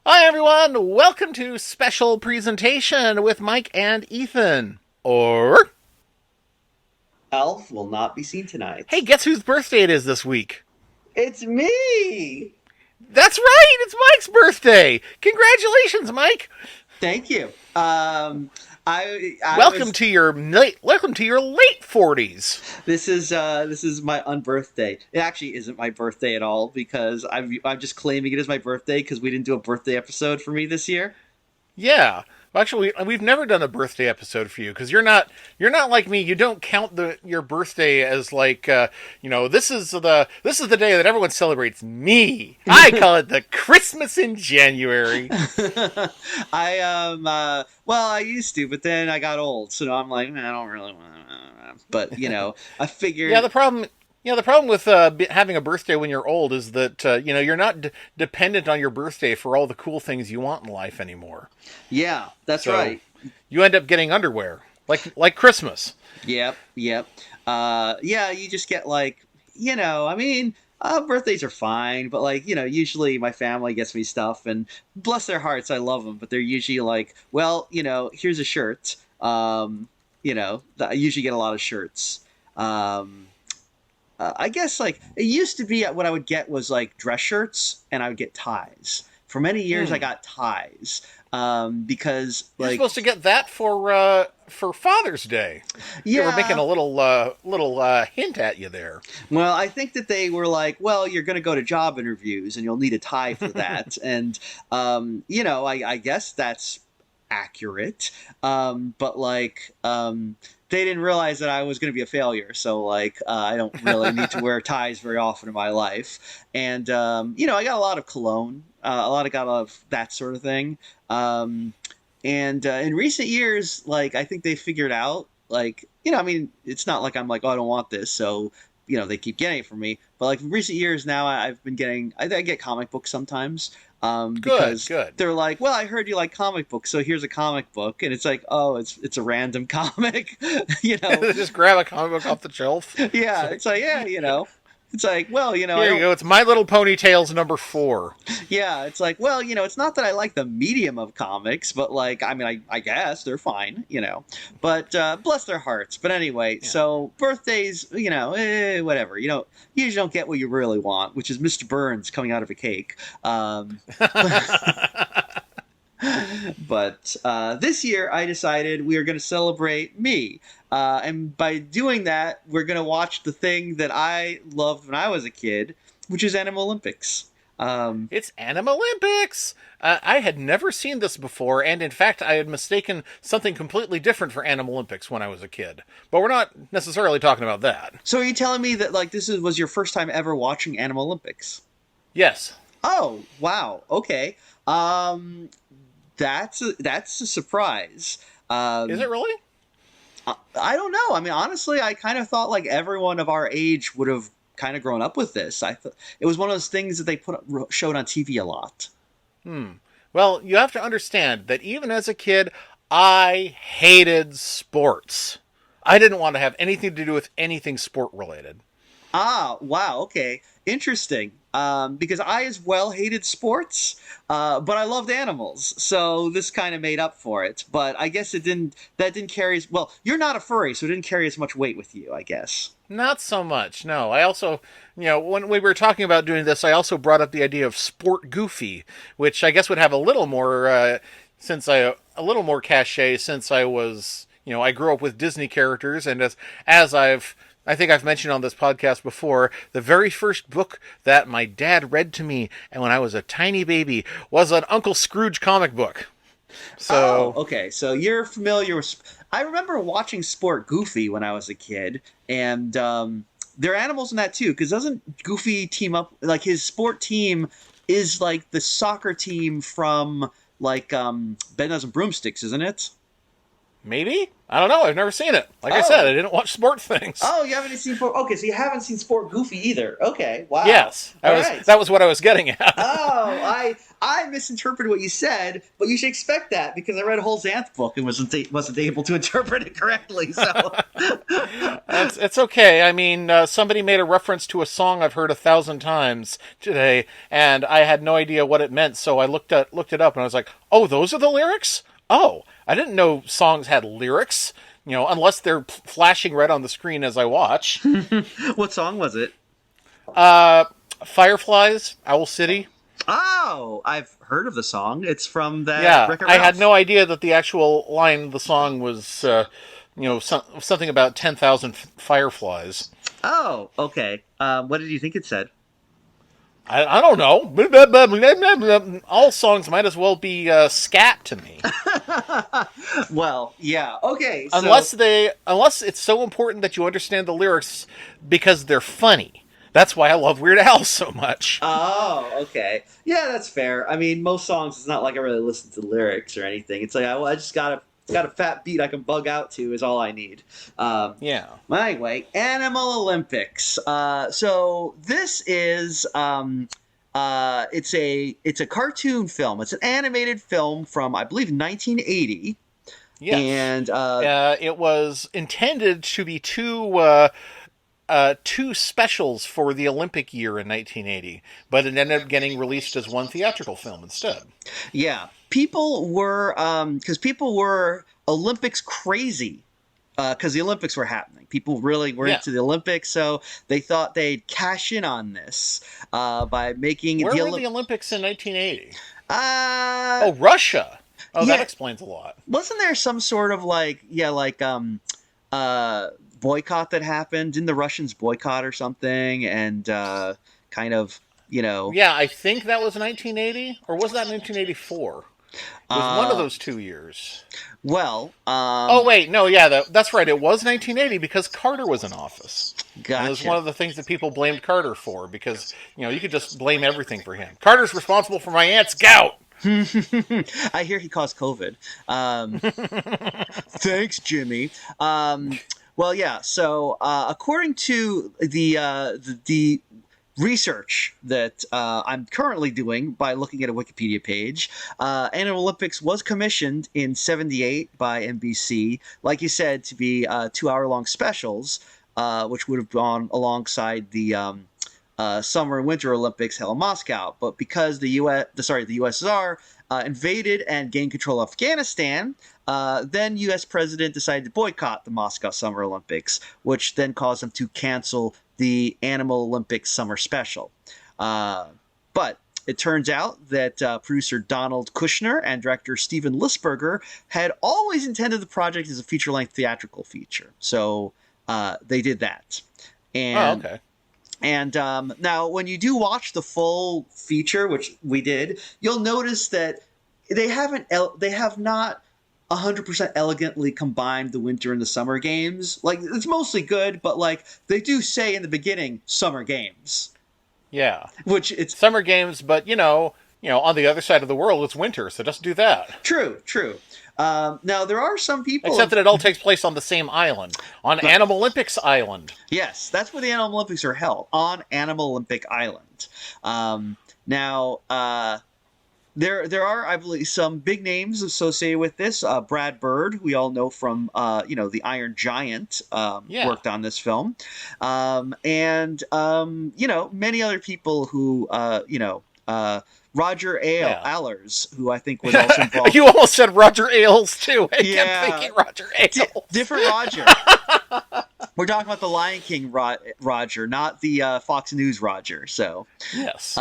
Hi, everyone. Welcome to Special Presentation with Mike and Ethan. Or, Elf will not be seen hey, tonight. guess whose birthday it is this week? It's me. That's right, it's Mike's birthday. Congratulations, Mike. Thank you. I Welcome was to your late 40s. this is my unbirthday. It actually isn't my birthday at all because I'm just claiming it as my birthday because we didn't do a birthday episode for me this year. Yeah. Well, actually, we've never done a birthday episode for you because you're not like me. You don't count your birthday as like this is the day that everyone celebrates me. I call it the Christmas in January. I well, I used to, but then I got old, so I'm like, "Man, I don't really want to. But I Yeah, figured. the problem with having a birthday when you're old is that you're not dependent on your birthday for all the cool things you want in life anymore. Yeah, that's So right. you end up getting underwear, like Christmas. Yep, yep. Yeah, you just get like, I mean, birthdays are fine, but like, usually my family gets me stuff, and bless their hearts, I love them, but they're usually like, well, here's a shirt. I usually get a lot of shirts. Um, I guess like it used to be what I would get was like dress shirts, and I would get ties. For many years, I Hmm. got ties because You're like, supposed to get that for Father's Day. They were making yeah. a little hint at you there. Well, I think that they were like, well, you're going to go to job interviews and you'll need a tie for that. And, I guess that's accurate. But like, they didn't realize that I was going to be a failure. So like, I don't really need to wear ties very often in my life. And, I got a lot of cologne, got a lot of that sort of thing. Um, and in recent years, like I think they figured out, like I mean, it's not like I'm like, oh, I don't want this, so they keep getting it from me. But like in recent years now, I've been getting, I get comic books sometimes, Good, because good. they're like, well, I heard you like comic books, so here's a comic book, and it's like, oh, it's a random comic, you know. Just grab a comic book off the shelf. It's Yeah, like, it's like, yeah, it's like, well, I here you don't. go. It's My Little Ponytails #4. Yeah, it's like, well, it's not that I like the medium of comics, but like, I mean, I guess they're fine, but bless their hearts. But anyway, Yeah. so birthdays, whatever. You usually don't get what you really want, which is Mr. Burns coming out of a cake. But this year I decided we are going to celebrate me. And by doing that, we're going to watch the thing that I loved when I was a kid, which is Animalympics. Um, It's Animalympics! I had never seen this before, and in fact, I had mistaken something completely different for Animalympics when I was a kid. But we're not necessarily talking about that. So are you telling me that like was your first time ever watching Animalympics? Yes. Oh, wow. Okay. Um, that's a surprise. Is it Um, really? I don't know. I mean, honestly, I kind of thought like everyone of our age would have kind of grown up with this. I thought it was one of those things that they showed on TV a lot. Hmm. Well, you have to understand that even as a kid, I hated sports. I didn't want to have anything to do with anything sport related. Ah, wow. Okay, interesting. Because I as well hated sports, but I loved animals, so this kind of made up for it. But I guess it didn't. That didn't carry as well. You're not a furry, so it didn't carry as much weight with you, I guess. Not so much, no. I also, when we were talking about doing this, I also brought up the idea of Sport Goofy, which I guess would have a little more, a little more cachet since I was, I grew up with Disney characters, and I think I've mentioned on this podcast before, the very first book that my dad read to me, and when I was a tiny baby, was an Uncle Scrooge comic book. Oh, So, okay. So you're familiar with. I remember watching Sport Goofy when I was a kid, and there are animals in that too. Because doesn't Goofy team up like his sport team is like the soccer team from like Ben and Broomsticks, isn't it? Maybe? I don't know. I've never seen it. Like I said, I Oh, didn't watch sport things. oh, you haven't seen Sport. Okay, so you haven't seen Sport Goofy either. Okay, wow. Yes, All right. that was what I was getting at. Oh, I misinterpreted what you said, but you should expect that because I read a whole Xanth book and wasn't able to interpret it correctly. So, It's okay. I mean, somebody made a reference to a song I've heard 1,000 times today, and I had no idea what it meant. So I looked it up, and I was like, "Oh, those are the lyrics? Oh, I didn't know songs had lyrics. Unless they're flashing red on the screen as I watch." what song was it? Fireflies, Owl City. Oh, I've heard of the song. It's from that Yeah, Wreck-It I had Ralph. no idea that the actual line of the song was, something about 10,000 fireflies. Oh, okay. What did you think it said? I don't know. All songs might as well be scat to me, Well, yeah. Okay, so unless it's so important that you understand the lyrics because they're funny. That's why I love Weird Al so much. oh, okay. Yeah, that's fair. I mean, most songs it's not like I really listen to the lyrics or anything. It's like I just got a fat beat I can bug out to is all I need. Yeah. Well, anyway, Animal Olympics. So this is it's a cartoon film. It's an animated film from I believe 1980, Yes. and It was intended to be two specials for the Olympic year in 1980, but it ended up getting released as one theatrical film instead. yeah, people were Olympics crazy. Because the Olympics were happening. People really were Yeah. into the Olympics, so they thought they'd cash in on this by making Where the were the Olympics in 1980? Uh, Oh, Russia. Oh, that yeah, explains a lot. wasn't there some sort of boycott that happened? Didn't the Russians boycott or something? And kind of, you know, Yeah, I think that was 1980, or was that 1984? It was one of uh, those 2 years. well, Oh wait, no, yeah, that's right. It was 1980 because Carter was in office, and it was one gotcha. of the things that people blamed Carter for because you could just blame everything for him. Carter's responsible for my aunt's gout. I hear he caused COVID. Thanks, Jimmy. Well, yeah. So, according to the research that I'm currently doing by looking at a Wikipedia page, Animal Olympics was commissioned in '78 by NBC, like you said, to be 2 hour long specials, which would have gone alongside the Summer and Winter Olympics held in Moscow. But because the USSR invaded and gained control of Afghanistan, then U.S. president decided to boycott the Moscow Summer Olympics, which then caused them to cancel the Animal Olympics Summer Special. But it turns out that producer Donald Kushner and director Steven Lisberger had always intended the project as a feature-length theatrical feature, so they did that. Oh, And okay. now, when you do watch the full feature, which we did, you'll notice that they have not 100% elegantly combined the winter and the summer games. Like it's mostly good, but like they do say in the beginning, summer games, Yeah, which it's summer games, but on the other side of the world, it's winter, so just do that. true, true. Now there are some Except people. that it all takes place on the same island, on Animal Olympics Island. Yes, that's where the Animal Olympics are held on Animal Olympic Island. Now, there are, I believe, some big names associated with this. Brad Bird, we all know from the Iron Giant, Yeah, worked on this film, and many other people who Roger yeah. Allers, who I think was also involved. You almost said Roger Ailes too. I kept Yeah, thinking Roger Ailes. different Roger. We're talking about the Lion King Roger, not the Fox News Roger. Yes.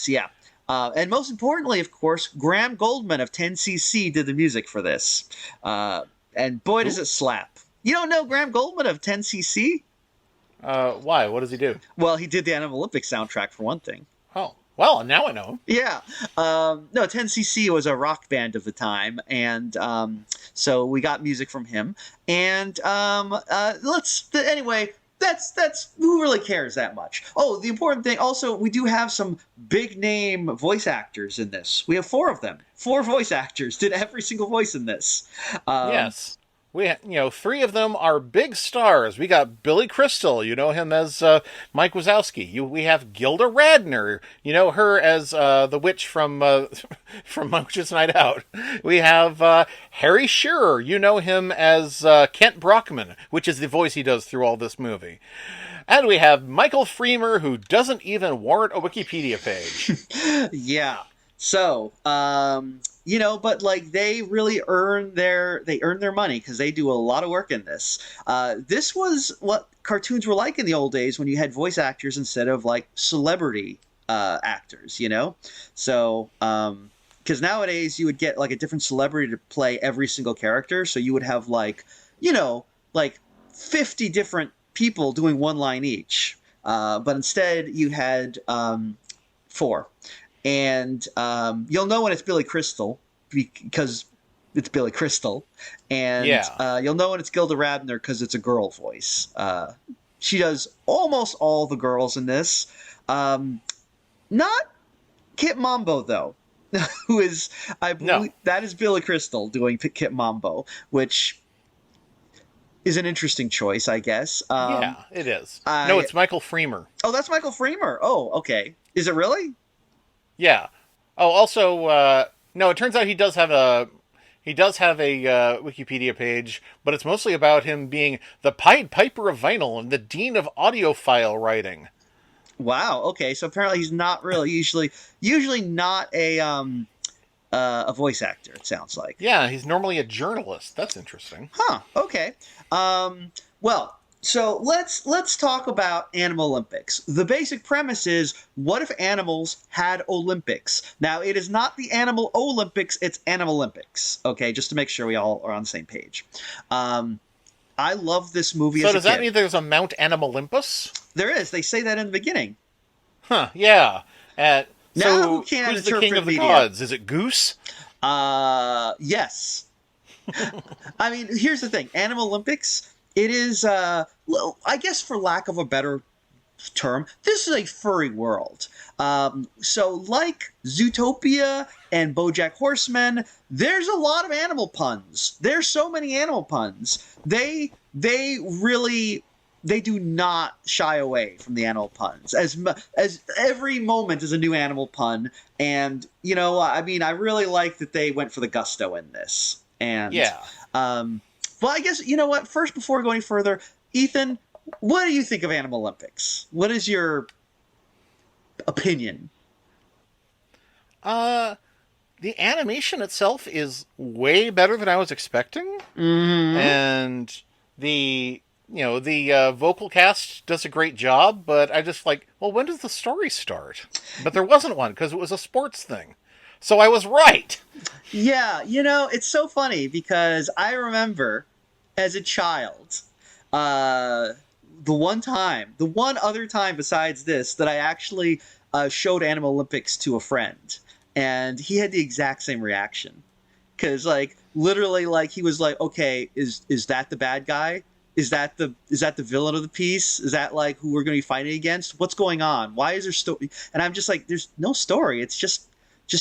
Yeah. And most importantly, of course, Graham Goldman of 10cc did the music for this. And boy, does Who? it slap. You don't know Graham Goldman of 10cc? Why? What does he do? Well, he did the Animal Olympics soundtrack for one thing. Oh, well, now I know him. Yeah. No, 10cc was a rock band of the time, and so we got music from him. And anyway. That's who really cares that much. Oh, the important thing also, we do have some big name voice actors in this. We have four of them. Four voice actors did every single voice in this. Yes. Three of them are big stars. We got Billy Crystal. You know him as Mike Wazowski. We have Gilda Radner. You know her as the witch from from Munch's Night Out. We have Harry Shearer. You know him as Kent Brockman, which is the voice he does through all this movie. And we have Michael Freemer, who doesn't even warrant a Wikipedia page. Yeah. So, but like they really earn their money because they do a lot of work in this. This was what cartoons were like in the old days when you had voice actors instead of like celebrity actors, you know? So, because nowadays you would get like a different celebrity to play every single character. So you would have like 50 different people doing one line each. But instead you had four. And you'll know when it's Billy Crystal because it's Billy Crystal, and Yeah. you'll know when it's Gilda Radner because it's a girl voice. She does almost all the girls in this. Not Kit Mambo though, who is I No. believe that is Billy Crystal doing Kit Mambo, which is an interesting choice, I guess. Yeah, it is. No, I it's Michael Freemer. Oh, that's Michael Freemer. Oh, okay. Is it really? Yeah. Oh, also, no. It turns out he does have a Wikipedia page, but it's mostly about him being the Pied Piper of vinyl and the dean of audiophile writing. Wow. Okay. So apparently he's not really usually not a voice actor. It sounds like. Yeah, he's normally a journalist. That's interesting. Huh. Okay. Well. So let's talk about Animalympics. The basic premise is: what if animals had Olympics? Now, it is not the Animal Olympics; it's Animalympics. Okay, just to make sure we all are on the same page. I love this movie So as a does that kid. mean there's a Mount Animalympus? There is. They say that in the beginning. Huh? Yeah. Now, who So can who's the king interpret of the media? gods? Is it Goose? Yes. I mean, here's the thing: Animalympics. It is, I guess, for lack of a better term, this is a furry world. So, like Zootopia and BoJack Horseman, there's a lot of animal puns. There's so many animal puns. They really they do not shy away from the animal puns. As every moment is a new animal pun, and I mean, I really like that they went for the gusto in this. And Yeah. um, well, I guess you know what. First, before going further, Ethan, what do you think of Animalympics? What is your opinion? Uh, the animation itself is way better than I was expecting, Mm-hmm. and the vocal cast does a great job. But I just like, well, when does the story start? But there wasn't one because it was a sports thing, so I was right. Yeah, it's so funny because I remember as a child, uh, the one other time besides this that I actually showed Animalympics to a friend, and he had the exact same reaction. Because like literally, like he was like, "Okay, is that the bad guy? Is that the villain of the piece? Is that like who we're going to be fighting against? What's going on? Why is there story?" And I'm just like, "There's no story. It's just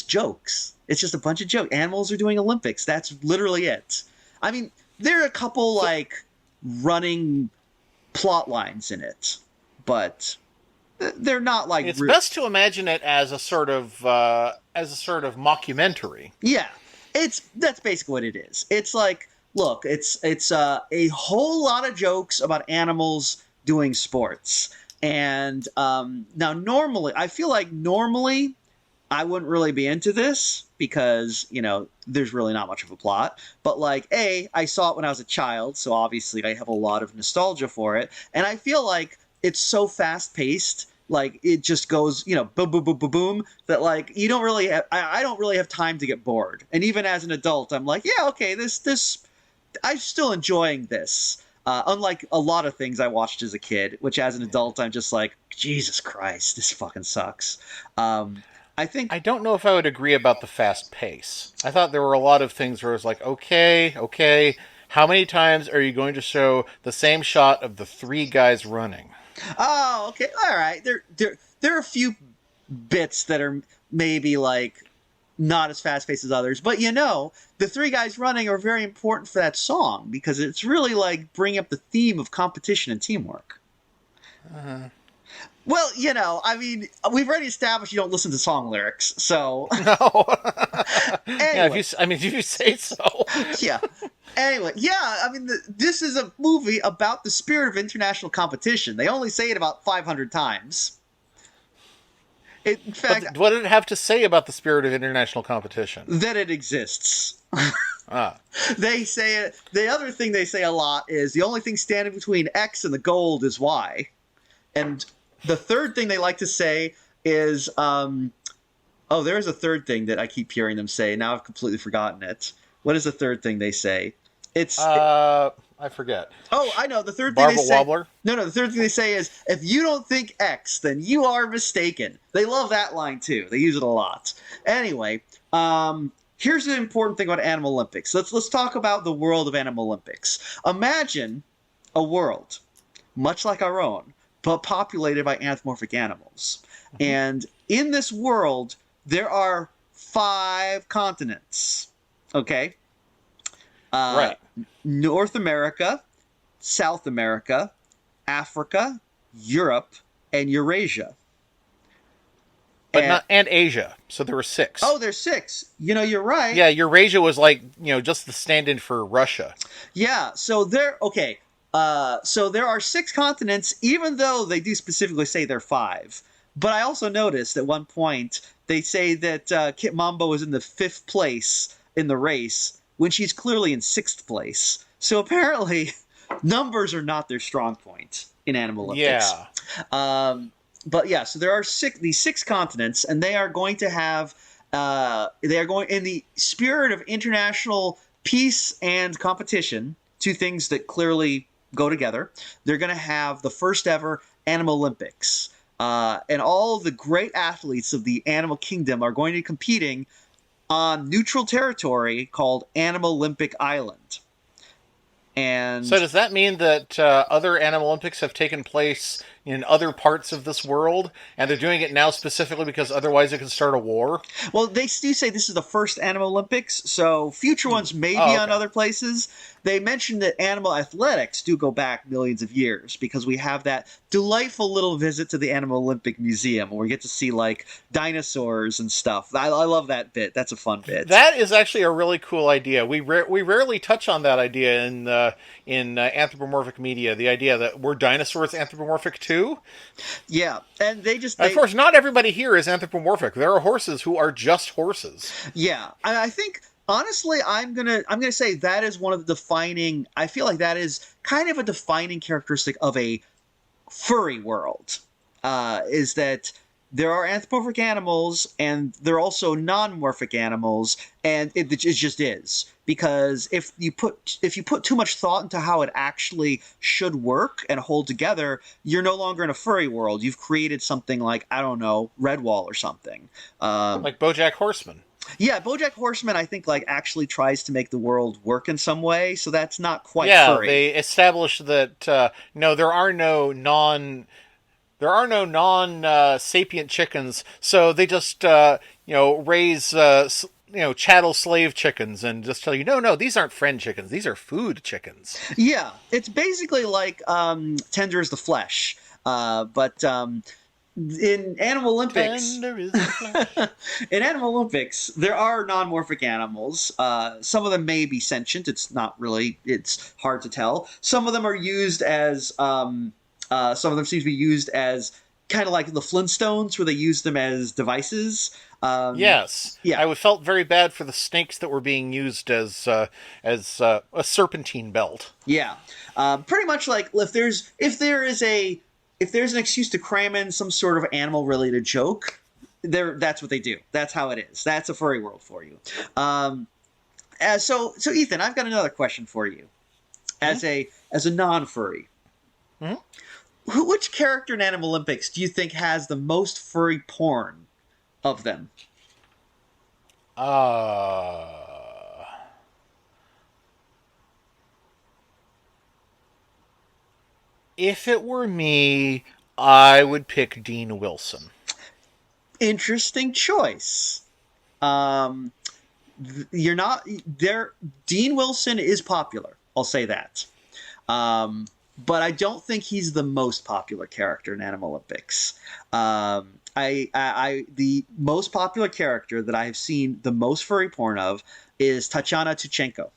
jokes. It's just a bunch of jokes. Animals are doing Olympics. That's literally it. I mean, there are a couple So like running plot lines in it, but they're not like it's best to imagine it as a sort of mockumentary. yeah. That's basically what it is. It's like, look, it's a whole lot of jokes about animals doing sports, and now normally I feel like normally I wouldn't really be into this because, there's really not much of a plot. But like, I saw it when I was a child, so obviously I have a lot of nostalgia for it. And I feel like it's so fast paced, like it just goes, boom, boom, boom, boom, boom, that like you don't really have, I don't really have time to get bored. And even as an adult, I'm like, yeah, okay, this, I'm still enjoying this. Unlike a lot of things I watched as a kid, which as an adult, I'm just like, Jesus Christ, this fucking sucks. I think I don't know if I would agree about the fast pace. I thought there were a lot of things where it was like, okay, okay, how many times are you going to show the same shot of the three guys running? Oh, okay. All right. There are a few bits that are maybe like not as fast paced as others. But the three guys running are very important for that song because it's really like bringing up the theme of competition and teamwork. Uh, Well, I mean, we've already established you don't listen to song lyrics, so no. Yeah, anyway, if you say so. yeah. Anyway, yeah, I mean, this is a movie about the spirit of international competition. They only say it about 500 times. In But fact, what did it have to say about the spirit of international competition? that it exists. Ah, They say it. The other thing they say a lot is the only thing standing between X and the gold is Y. And the third thing they like to say is, oh, there is a third thing that I keep hearing them say. Now I've completely forgotten it. What is the third thing they say? It's I forget. Oh, I know. The third thing they Barba say. Wobbler. No, the third thing they say is, if you don't think X, then you are mistaken. They love that line too. They use it a lot. Anyway, here's the important thing about Animalympics. Let's talk about the world of Animalympics. Imagine a world much like our own, but populated by anthropomorphic animals. Mm-hmm. And in this world, there are 5 continents. Okay, uh, Right. North America, South America, Africa, Europe, and Eurasia. But And not and Asia. So there were 6. oh, there's 6. You're right. Yeah, Eurasia was like, just the stand-in for Russia. Yeah. So there are 6 continents, even though they do specifically say they're 5. But I also noticed at one point they say that Kit Mambo is in the 5th place in the race when she's clearly in 6th place. So apparently, numbers are not their strong point in Animalympics. Yeah. But yeah, so there are these 6 continents, and they are going to have they are going in the spirit of international peace and competition, 2 things that clearly go together. They're going to have the first ever Animalympics. And all the great athletes of the animal kingdom are going to be competing on neutral territory called Animalympic Island. And So does that mean that other Animalympics have taken place in other parts of this world, and they're doing it now specifically because otherwise it could start a war? well, they do say this is the first Animalympics, so future ones may Oh, be on okay. other places. They mentioned that animal athletics do go back millions of years because we have that delightful little visit to the Animal Olympic Museum where we get to see like dinosaurs and stuff. I love that bit. That's a fun bit. That is actually a really cool idea. We rarely touch on that idea in anthropomorphic media. The idea that were dinosaurs anthropomorphic too. Yeah, and Of course, not everybody here is anthropomorphic. There are horses who are just horses. yeah. I think honestly, I'm gonna say that is one of the defining. I feel like that is kind of a defining characteristic of a furry world. Is that there are anthropomorphic animals and there are also non-morphic animals, and it just is because if you put too much thought into how it actually should work and hold together, you're no longer in a furry world. You've created something like, I don't know, Redwall or something. Like BoJack Horseman. Yeah, BoJack Horseman, I think, like actually tries to make the world work in some way, so that's not quite Yeah, furry. they established that no, there are no non sapient chickens, so they just raise chattel slave chickens and just tell you no, these aren't friend chickens, these are food chickens. Yeah, it's basically like tender is the flesh, but in Animal Olympics, Tender is the flesh. in Animal Olympics, there are non-morphic animals. Some of them may be sentient. It's not really. It's hard to tell. Some of them are used as. Some of them seem to be used as kind of like the Flintstones, where they use them as devices. Yes, Yeah, I felt very bad for the snakes that were being used as a serpentine belt. yeah. Pretty much like if there's an excuse to cram in some sort of animal related joke, that's what they do. That's how it is. That's a furry world for you. So Ethan, I've got another question for you. As a non furry, Mhm. which character in Animalympics do you think has the most furry porn of them? Uh, if it were me, I would pick Dean Wilson. Interesting choice. Um, you're not there. Dean Wilson is popular. I'll say that. Um, but I don't think he's the most popular character in Animalympics. The most popular character that I have seen the most furry porn of is Tatiana Tuchenko.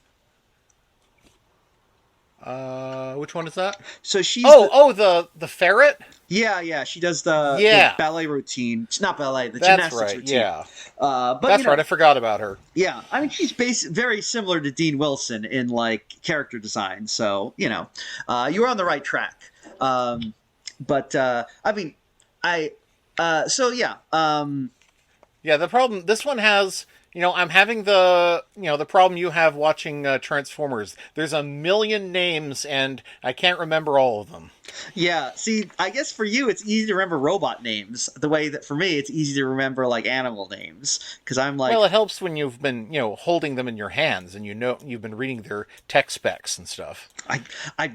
Which one is that? So she's Oh, the oh, the ferret. yeah, she does the Yeah, ballet routine. It's not ballet, the that's gymnastics right. routine. Yeah, But that's right. I forgot about her. yeah, I mean she's very similar to Dean Wilson in like character design. So you're on the right track. But I mean, I so yeah. Yeah, the problem this one has, I'm having the problem you have watching Transformers. There's a million names and I can't remember all of them. Yeah, see, I guess for you it's easy to remember robot names, the way that for me it's easy to remember like animal names because I'm Well, like it helps when you've been, holding them in your hands and you've been reading their tech specs and stuff. I I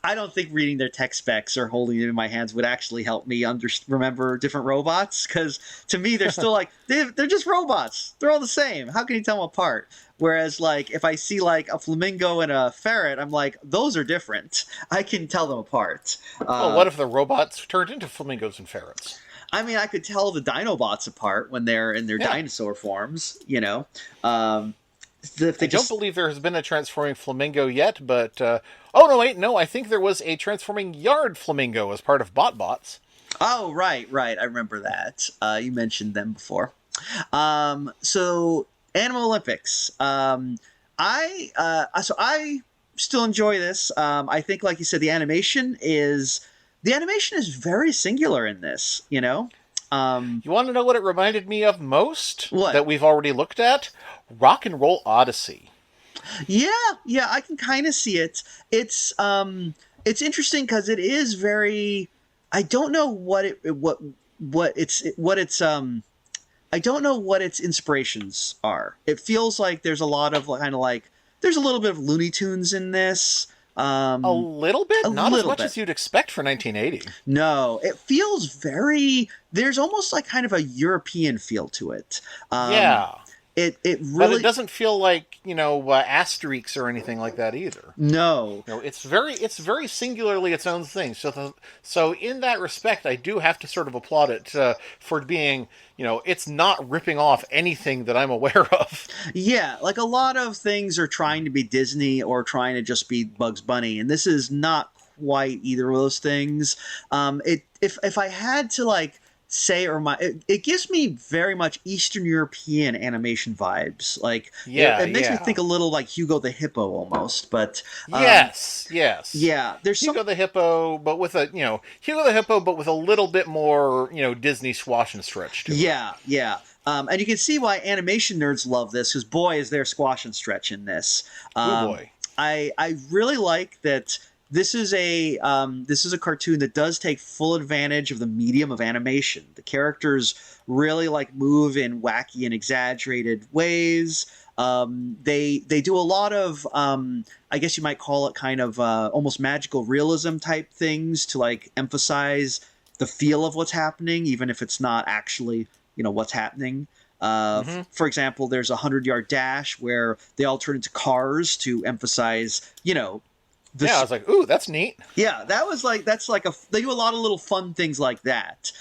I don't think reading their tech specs or holding them in my hands would actually help me remember different robots because to me they're still like they're just robots. They're all the same. How can you tell them apart? Whereas like if I see like a flamingo and a ferret, I'm like those are different. I can tell them apart. Well, what if the robots turned into flamingos and ferrets? I mean, I could tell the Dinobots apart when they're in their Yeah. dinosaur forms. Um, if they I don't just believe there has been a transforming flamingo yet, but oh no, wait, no, I think there was a transforming yard flamingo as part of BotBots. oh right, I remember that. You mentioned them before. So Animal Olympics. I still enjoy this. I think, like you said, the animation is very singular in this. You want to know what it reminded me of most What? that we've already looked at? Rock and Roll Odyssey. Yeah, I can kind of see it. It's interesting because it is very. I don't know what it's I don't know what its inspirations are. It feels like there's a lot of kind of like there's a little bit of Looney Tunes in this. A Um, little a bit, not as little much bit. as you'd expect for 1980. No, it feels very. There's almost like kind of a European feel to it. Um, Yeah, it but it really doesn't feel like Asterix or anything like that either. no. It's very singularly its own thing. So in that respect, I do have to sort of applaud it for being, it's not ripping off anything that I'm aware of. Yeah, like a lot of things are trying to be Disney or trying to just be Bugs Bunny, and this is not quite either of those things. It if I had to like say or it gives me very much Eastern European animation vibes. Like Yeah, it makes me yeah. think a little like Hugo the Hippo almost. But Yes, yes. yeah, there's some Hugo the Hippo, but with Hugo the Hippo, but with a little bit more, Disney swash and stretch to it. yeah. And you can see why animation nerds love this because boy is there squash and stretch in this. Oh Um, boy. I really like that this is a cartoon that does take full advantage of the medium of animation. The characters really like move in wacky and exaggerated ways. They do a lot of I guess you might call it kind of almost magical realism type things to like emphasize the feel of what's happening, even if it's not actually what's happening. Hmm. For example, there's a 100-yard dash where they all turn into cars to emphasize Yeah, I the was like, ooh, that's neat. yeah, that's like they do a lot of little fun things like that,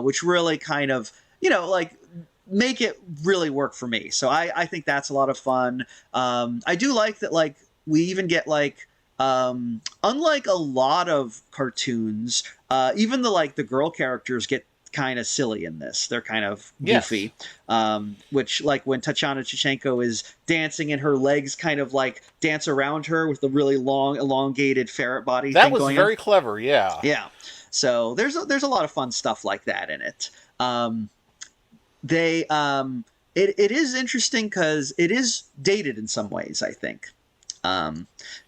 which really kind of like make it really work for me. So I think that's a lot of fun. I do like that like we even get like unlike a lot of cartoons, even the girl characters get kind of silly in this. They're kind of Yes. goofy, which like when Tatiana Chichenko is dancing and her legs kind of like dance around her with the really long, elongated ferret body That thing was going on. very clever, yeah. Yeah, so there's a lot of fun stuff like that in it. They it is interesting because it is dated in some ways. I think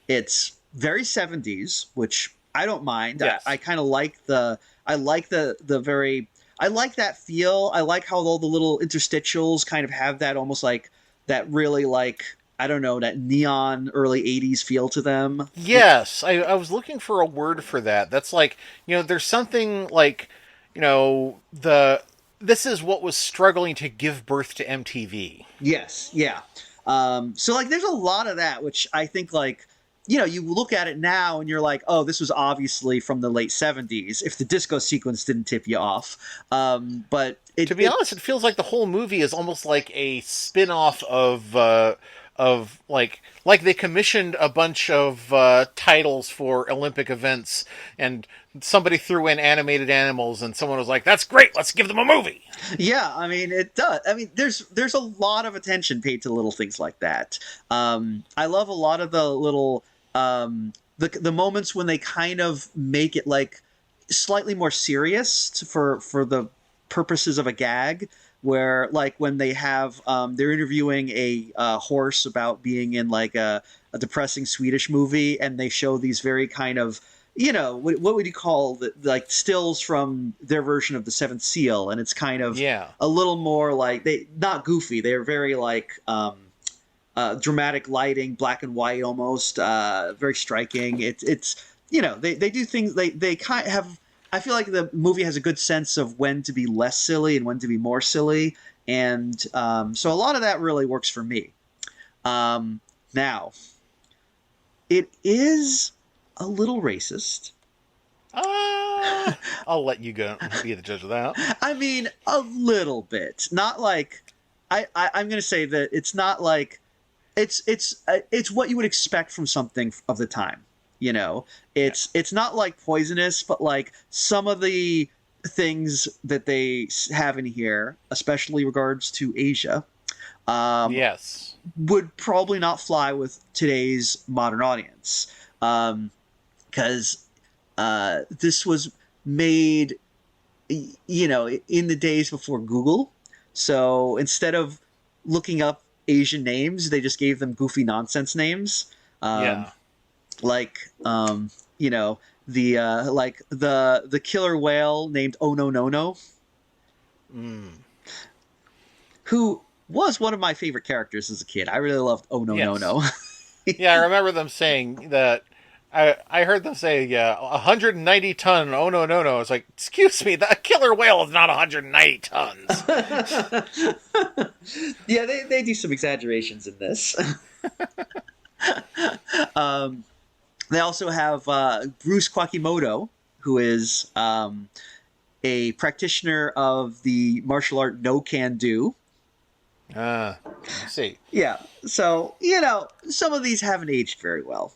it's very 70s, which I don't mind. I Yes. kind of like the very I like that feel. I like how all the little interstitials kind of have that almost like that really like I don't know that neon early 80s feel to them. Yes, I was looking for a word for that. That's like, there's something like, the this is what was struggling to give birth to MTV. Yes, yeah. So like, there's a lot of that, which I think like, you look at it now and you're like, oh, this was obviously from the late '70s. If the disco sequence didn't tip you off, but To be honest, it feels like the whole movie is almost like a spin-off of like they commissioned a bunch of titles for Olympic events, and somebody threw in animated animals, and someone was like, "That's great, let's give them a movie." Yeah, I mean it does. I mean, there's a lot of attention paid to little things like that. I love a lot of the little the moments when they kind of make it like slightly more serious for the purposes of a gag. Where like when they have they're interviewing a horse about being in like a depressing Swedish movie, and they show these very kind of what would you call like stills from their version of the Seventh Seal, and it's kind of Yeah. a little more like they not goofy. They're very like dramatic lighting, black and white almost, very striking. It's they do things they kind of have. I feel like the movie has a good sense of when to be less silly and when to be more silly, and so a lot of that really works for me. Now, it is a little racist. I'll let you go be the judge of that. I mean, a little bit. Not like I'm going to say that it's not like it's what you would expect from something of the time. It's not like poisonous, but like some of the things that they have in here, especially regards to Asia, Yes. would probably not fly with today's modern audience. Because this was made, in the days before Google. So instead of looking up Asian names, they just gave them goofy nonsense names. Yeah. Like, the killer whale named Oh No No No, who was one of my favorite characters as a kid. I really loved Oh No No Yes. No. Yeah, I remember them saying that. I heard them say, yeah, 190 ton. Oh no, no, no! It's like, excuse me, the killer whale is not 190 tons. Yeah, they do some exaggerations in this. They also have Bruce Kwakimoto, who is a practitioner of the martial art No Can Do. I see. Yeah, so some of these haven't aged very well.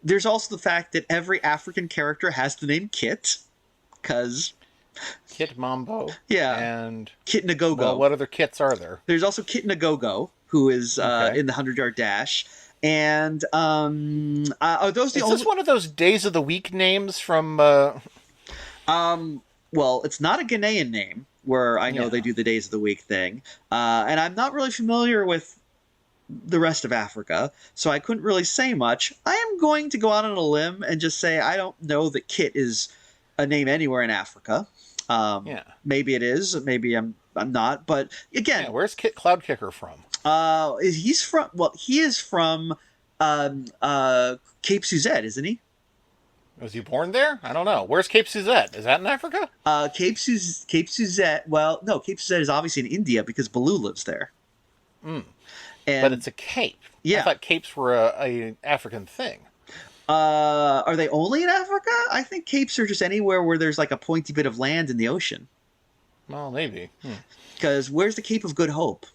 There's also the fact that every African character has the name Kit, because Kit Mambo. yeah, And Kit Nagogo. well, what other kits are there? There's also Kit Nagogo, who is Okay. in the 100-yard dash. And are those the Is only? this one of those days of the week names from? Well, it's not a Ghanaian name, where I know Yeah. they do the days of the week thing, and I'm not really familiar with the rest of Africa, so I couldn't really say much. I am going to go out on a limb and just say I don't know that Kit is a name anywhere in Africa. Yeah. Maybe it is, maybe I'm not, but again, Yeah, where's Kit Cloudkicker from? he is from Cape Suzette, isn't he? Was he born there? I don't know. Where's Cape Suzette? Is that in Africa? Cape Suzette. Well, no, Cape Suzette is obviously in India because Baloo lives there. And But it's a cape. Yeah. I thought capes were a African thing. are they only in Africa? I think capes are just anywhere where there's like a pointy bit of land in the ocean. Well, maybe. Because where's the Cape of Good Hope?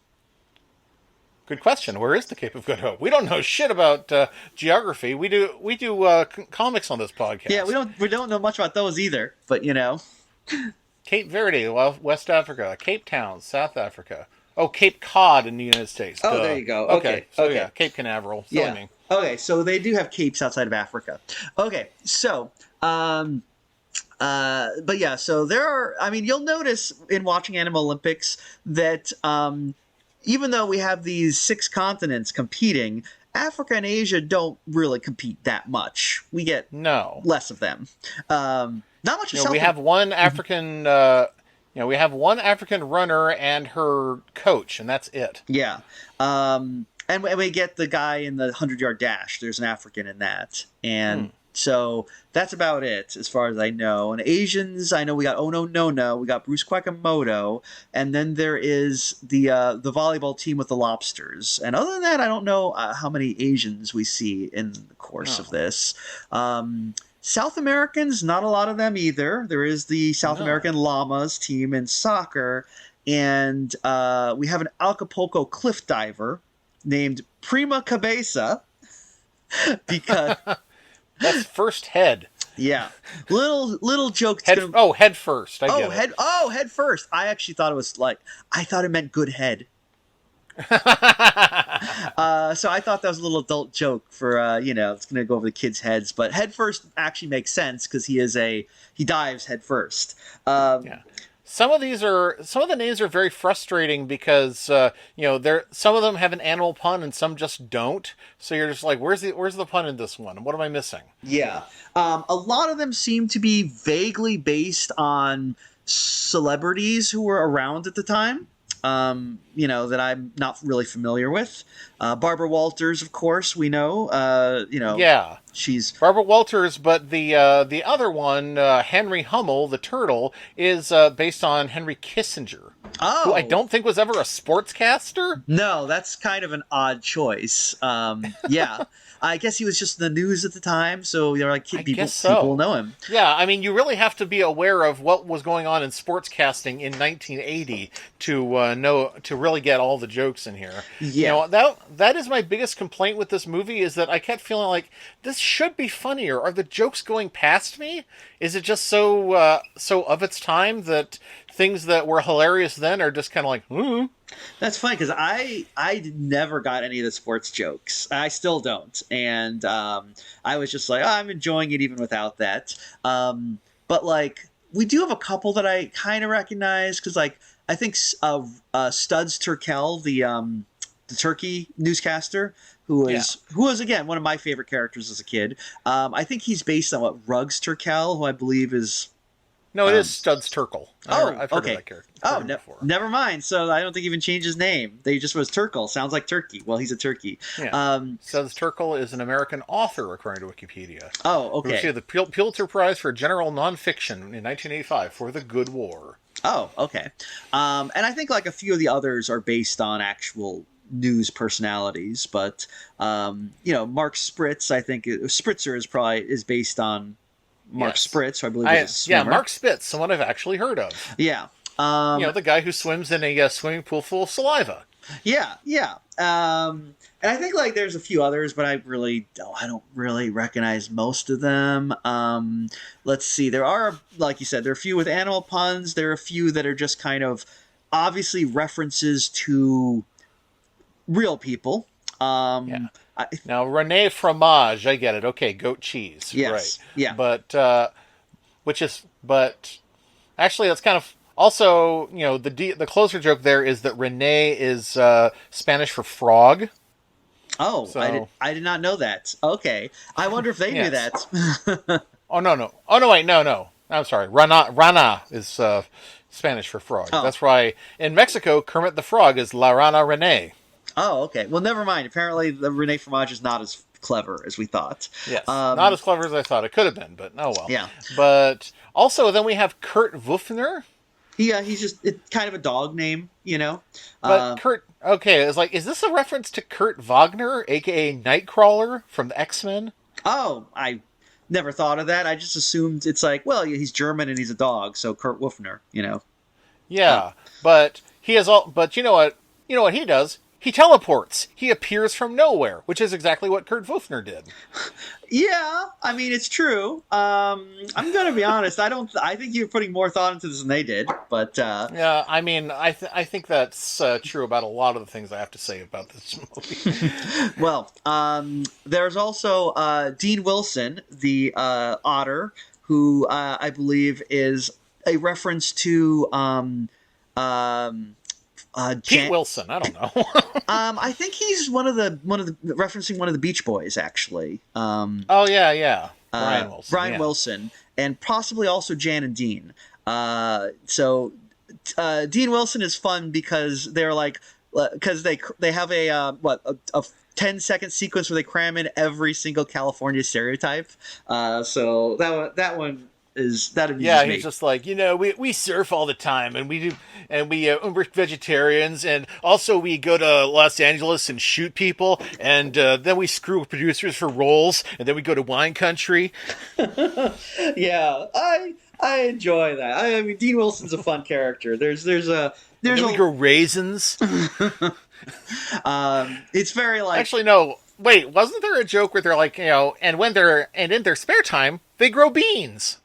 Good question. Where is the Cape of Good Hope? We don't know shit about geography. We do comics on this podcast. Yeah, we don't know much about those either. But Cape Verde, West Africa. Cape Town, South Africa. Oh, Cape Cod in the United States. Oh, Duh. there you go. Okay. So Okay. yeah, Cape Canaveral. Silly yeah. me. Okay, so they do have capes outside of Africa. Okay, so but yeah, so there are. I mean, you'll notice in watching Animalympics that even though we have these 6 continents competing, Africa and Asia don't really compete that much. We get No. less of them. Not much of South. We have one African. We have one African runner and her coach, and that's it. Yeah. And we get the guy in the 100-yard dash. There's an African in that. And So that's about it as far as I know. And Asians, I know we got Oh No No No, we got Bruce Quackamoto, and then there is the volleyball team with the lobsters. And other than that, I don't know how many Asians we see in the course of No, this. South Americans, not a lot of them either. There is the South no. American Llamas team in soccer, and we have an Acapulco cliff diver named Prima Cabeza because That's first head. yeah, little joke. It's Head. gonna Oh, head first. I get it. head first. I actually thought it was like I thought it meant good head. So I thought that was a little adult joke for it's gonna go over the kids' heads. But head first actually makes sense because he dives head first. Yeah. Some of the names are very frustrating because some of them have an animal pun and some just don't. So you're just like, where's the pun in this one? What am I missing? Yeah, a lot of them seem to be vaguely based on celebrities who were around at the time. That I'm not really familiar with. Barbara Walters, of course, we know. Yeah, She's Barbara Walters, but the other one, Henry Hummel, the turtle, is based on Henry Kissinger, who I oh don't think was ever a sportscaster. no, that's kind of an odd choice. Yeah, I guess he was just in the news at the time, so they're like I people guess people so. know him. Yeah, I mean, you really have to be aware of what was going on in sportscasting in 1980 to really get all the jokes in here. Yeah, That is my biggest complaint with this movie is that I kept feeling like this should be funnier. Are the jokes going past me? Is it just so of its time that things that were hilarious then are just kind of like, hmm? that's funny because I never got any of the sports jokes. I still don't, and I was just like, oh, I'm enjoying it even without that. But like, we do have a couple that I kind of recognize because like I think Studs Terkel, the turkey newscaster. Yeah. Who was again one of my favorite characters as a kid. I think he's based on what Ruggs Terkel, who I believe is No, it is um, Studs Terkel. oh, I've heard of okay. that character. Heard Oh, him before. never mind. So I don't think he even changed his name. They just was Turkle. Sounds like turkey. Well, he's a turkey. Yeah. Um, Studs Terkel is an American author, according to Wikipedia, oh, who okay. received the Pulitzer Prize for General Nonfiction in 1985 for The Good War. Oh, okay. And I think like a few of the others are based on actual news personalities, but Mark Spritz. I think Spritzer is based on Mark Yes. Spritz, who I believe is a Yeah, swimmer. Mark Spitz, someone I've actually heard of. Yeah. Um, The guy who swims in a swimming pool full of saliva. Yeah, yeah. And I think like there's a few others, but I don't really recognize most of them. Let's see. There are, like you said, there are a few with animal puns. There are a few that are just kind of obviously references to real people. Yeah. I, Now, Rene Fromage, I get it. Okay, goat cheese. Right. yes, yeah. But actually, that's kind of also, the closer joke there is that Rene is Spanish for frog. Oh, So, I did not know that. Okay, I wonder if they knew yes. that. Oh, no, no. Oh, no, wait, no, no. I'm sorry. Rana is Spanish for frog. Oh, That's why in Mexico, Kermit the Frog is La Rana Rene. oh, okay. Well, never mind. Apparently, the Rene Fromage is not as clever as we thought. Yes, not Um, as clever as I thought it could have been, but oh well. yeah. But also, then we have Kurt Wuffner. Yeah, he's just it's kind of a dog name, you know. But Uh, Kurt, okay, it's like, is this a reference to Kurt Wagner, aka Nightcrawler from the X Men? oh, I never thought of that. I just assumed it's like, well, yeah, he's German and he's a dog, so Kurt Wolfner, you know. Uh, Yeah, but he has all. But you know what? You know what he does? He teleports. He appears from nowhere, which is exactly what Kurt Wuffner did. yeah, I mean it's true. I'm gonna be honest. I think you're putting more thought into this than they did, but Yeah, I mean, I think that's true about a lot of the things I have to say about this movie. well, there's also Dean Wilson, the otter, who I believe is a reference to Pete Jan- Wilson, I don't know. I think he's one of the referencing one of the Beach Boys actually. Oh yeah, yeah, Brian Wilson. Brian Yeah. Wilson, and possibly also Jan and Dean. So Dean Wilson is fun because they're like because they have a 10-second sequence where they cram in every single California stereotype. So that one that Yeah, amuses he's me. just like, we surf all the time, and we're vegetarians, and also we go to Los Angeles and shoot people, and then we screw with producers for roles, and then we go to wine country. Yeah, I enjoy that. I mean, Dean Wilson's a fun character. And There's then we a grow raisins. it's very like Actually, no. Wait, wasn't there a joke where they're like, and in their spare time they grow beans?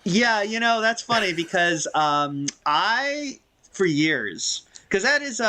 yeah, that's funny because I for years because that is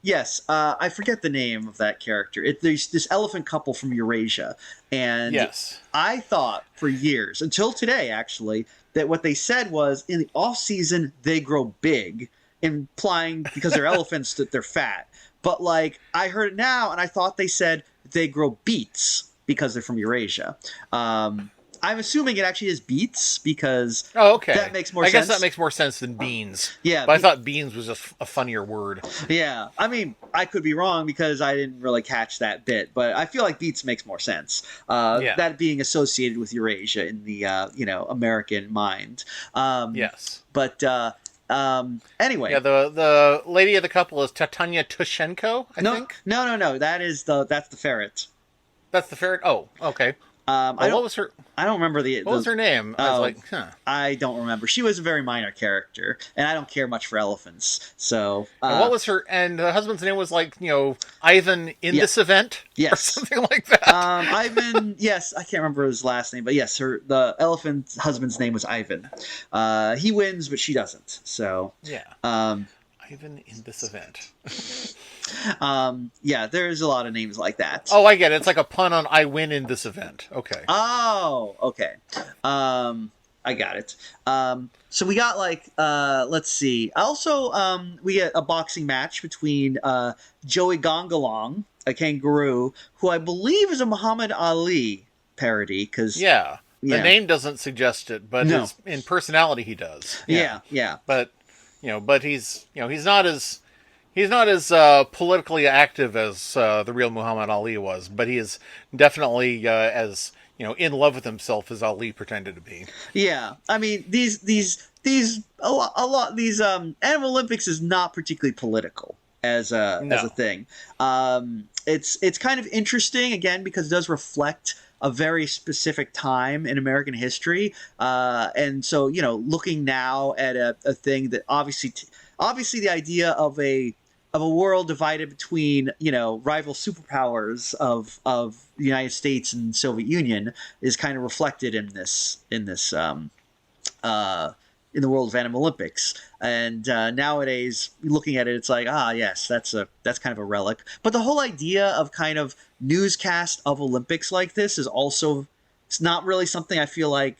yes, I forget the name of that character. There's this elephant couple from Eurasia, and Yes. I thought for years until today actually that what they said was in the off season they grow big, implying because they're elephants that they're fat. But like I heard it now, and I thought they said they grow beets because they're from Eurasia. I'm assuming it actually is beets because Oh, okay. that makes more I guess sense. that makes more sense than beans. Yeah, But I thought beans was just a funnier word. yeah. I mean, I could be wrong because I didn't really catch that bit, but I feel like beets makes more sense. Yeah. That being associated with Eurasia in the American mind. Yes. But anyway, Yeah, the lady of the couple is Tatanya Tushenko, I no, think. no. That's the ferret. That's the ferret. Oh, okay. I don't. What was her? I don't remember What was her name? I was Oh, like, huh. I don't remember. She was a very minor character, and I don't care much for elephants. So, And what was her? And the husband's name was like, Ivan in Yeah. this event, or Yes. something like that. Ivan. Yes, I can't remember his last name, but yes, the elephant husband's name was Ivan. He wins, but she doesn't. So, Yeah, um, Ivan in this event. yeah, there's a lot of names like that. Oh, I get it. It's like a pun on "I win in this event." Okay. Oh, okay. I got it. So we got like let's see. Also, we get a boxing match between Joey Gongalong, a kangaroo, who I believe is a Muhammad Ali parody. Because Yeah, the yeah. name doesn't suggest it, but No. in personality he does. Yeah. But but he's not as politically active as the real Muhammad Ali was, but he is definitely as in love with himself as Ali pretended to be. Yeah. I mean, these Animal Olympics is not particularly political as a thing. It's kind of interesting again because it does reflect a very specific time in American history, and so looking now at a thing that obviously the idea of a world divided between rival superpowers of the United States and Soviet Union is kind of reflected in the world of Animalympics. And nowadays, looking at it, it's like, yes, that's kind of a relic. But the whole idea of kind of newscast of Olympics like this is also it's not really something I feel like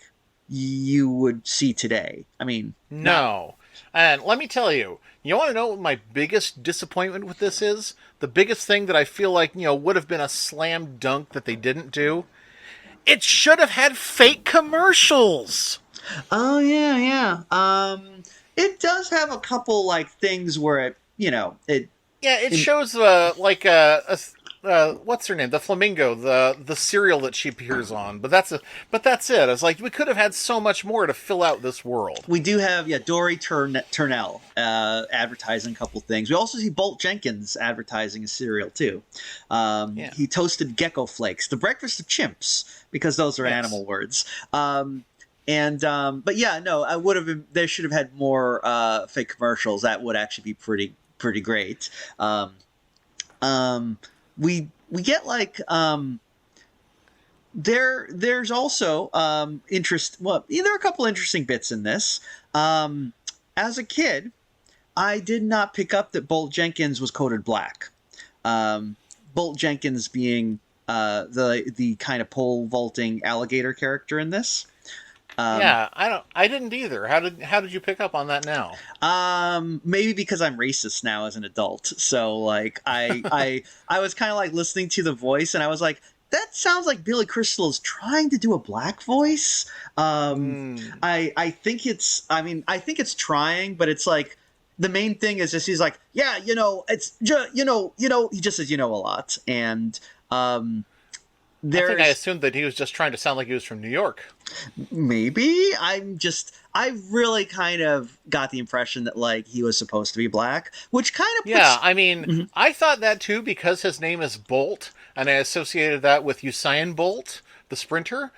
you would see today. I mean, No. And let me tell you, you want to know what my biggest disappointment with this is? The biggest thing that I feel like, would have been a slam dunk that they didn't do? It should have had fake commercials. Oh yeah. It does have a couple like things where it it Yeah, it shows what's her name? The flamingo, the cereal that she appears on. But that's it. It's like we could have had so much more to fill out this world. we do have Dory Turnell advertising a couple things. We also see Bolt Jenkins advertising a cereal too. He toasted gecko flakes, the breakfast of chimps, because those are animal words. But yeah, no, I would have. They should have had more fake commercials. That would actually be pretty great. We get like there's also interest. Well, there are a couple interesting bits in this. As a kid, I did not pick up that Bolt Jenkins was coated black. Bolt Jenkins being the kind of pole vaulting alligator character in this. I didn't either. How did you pick up on that now? Maybe because I'm racist now as an adult. So like I was kind of like listening to the voice and I was like, that sounds like Billy Crystal is trying to do a black voice. I think it's trying, but it's like the main thing is just he's like, yeah, he just says a lot, and um, I think I there's assumed that he was just trying to sound like he was from New York. maybe I really kind of got the impression that like he was supposed to be black, which kind of Yeah, puts. I mean, Mhm. I thought that too because his name is Bolt, and I associated that with Usain Bolt, the sprinter.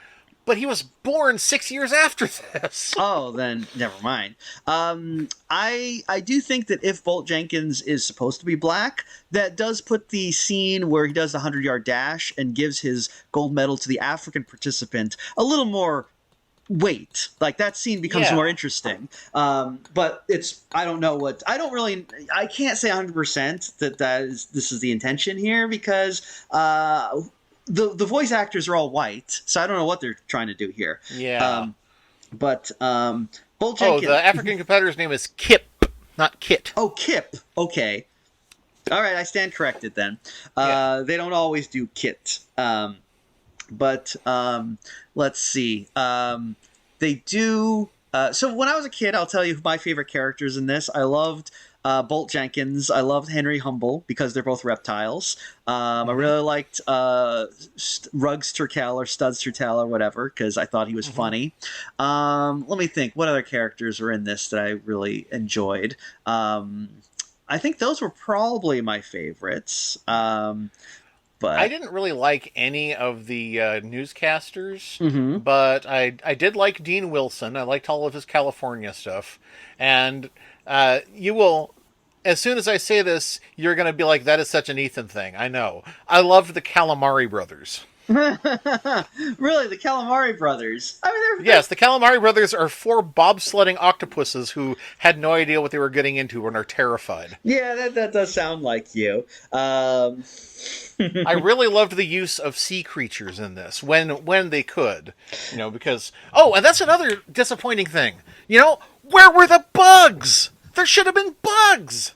But he was born 6 years after this. Oh, then never mind. I do think that if Bolt Jenkins is supposed to be black, that does put the scene where he does the 100-yard dash and gives his gold medal to the African participant a little more weight. Like that scene becomes more Yeah. interesting. But I don't know what I can't say 100% that this is the intention here because the voice actors are all white, so I don't know what they're trying to do here. Yeah. Um, but Bolt Oh, Jenkins. the African competitor's name is Kip, not Kit. Oh, Kip. Okay. All right, I stand corrected then. Yeah. They don't always do Kit. But let's see. They do. So when I was a kid, I'll tell you my favorite characters in this. I loved Bolt Jenkins. I loved Henry Humble because they're both reptiles. I Mm-hmm. really liked Ruggs Turkel or Studs Turkel or whatever because I thought he was Mm-hmm. funny. Let me think. What other characters were in this that I really enjoyed? I think those were probably my favorites. I But didn't really like any of the newscasters, mhm. but I did like Dean Wilson. I liked all of his California stuff, and you will. As soon as I say this, you're going to be like, "That is such an Ethan thing." I know. I loved the Calamari brothers. Really, the Calamari brothers. I mean, Yes, the Calamari brothers are four bobsledding octopuses who had no idea what they were getting into and are terrified. yeah, that does sound like you. I really loved the use of sea creatures in this when they could, because and that's another disappointing thing. Where were the bugs? There should have been bugs.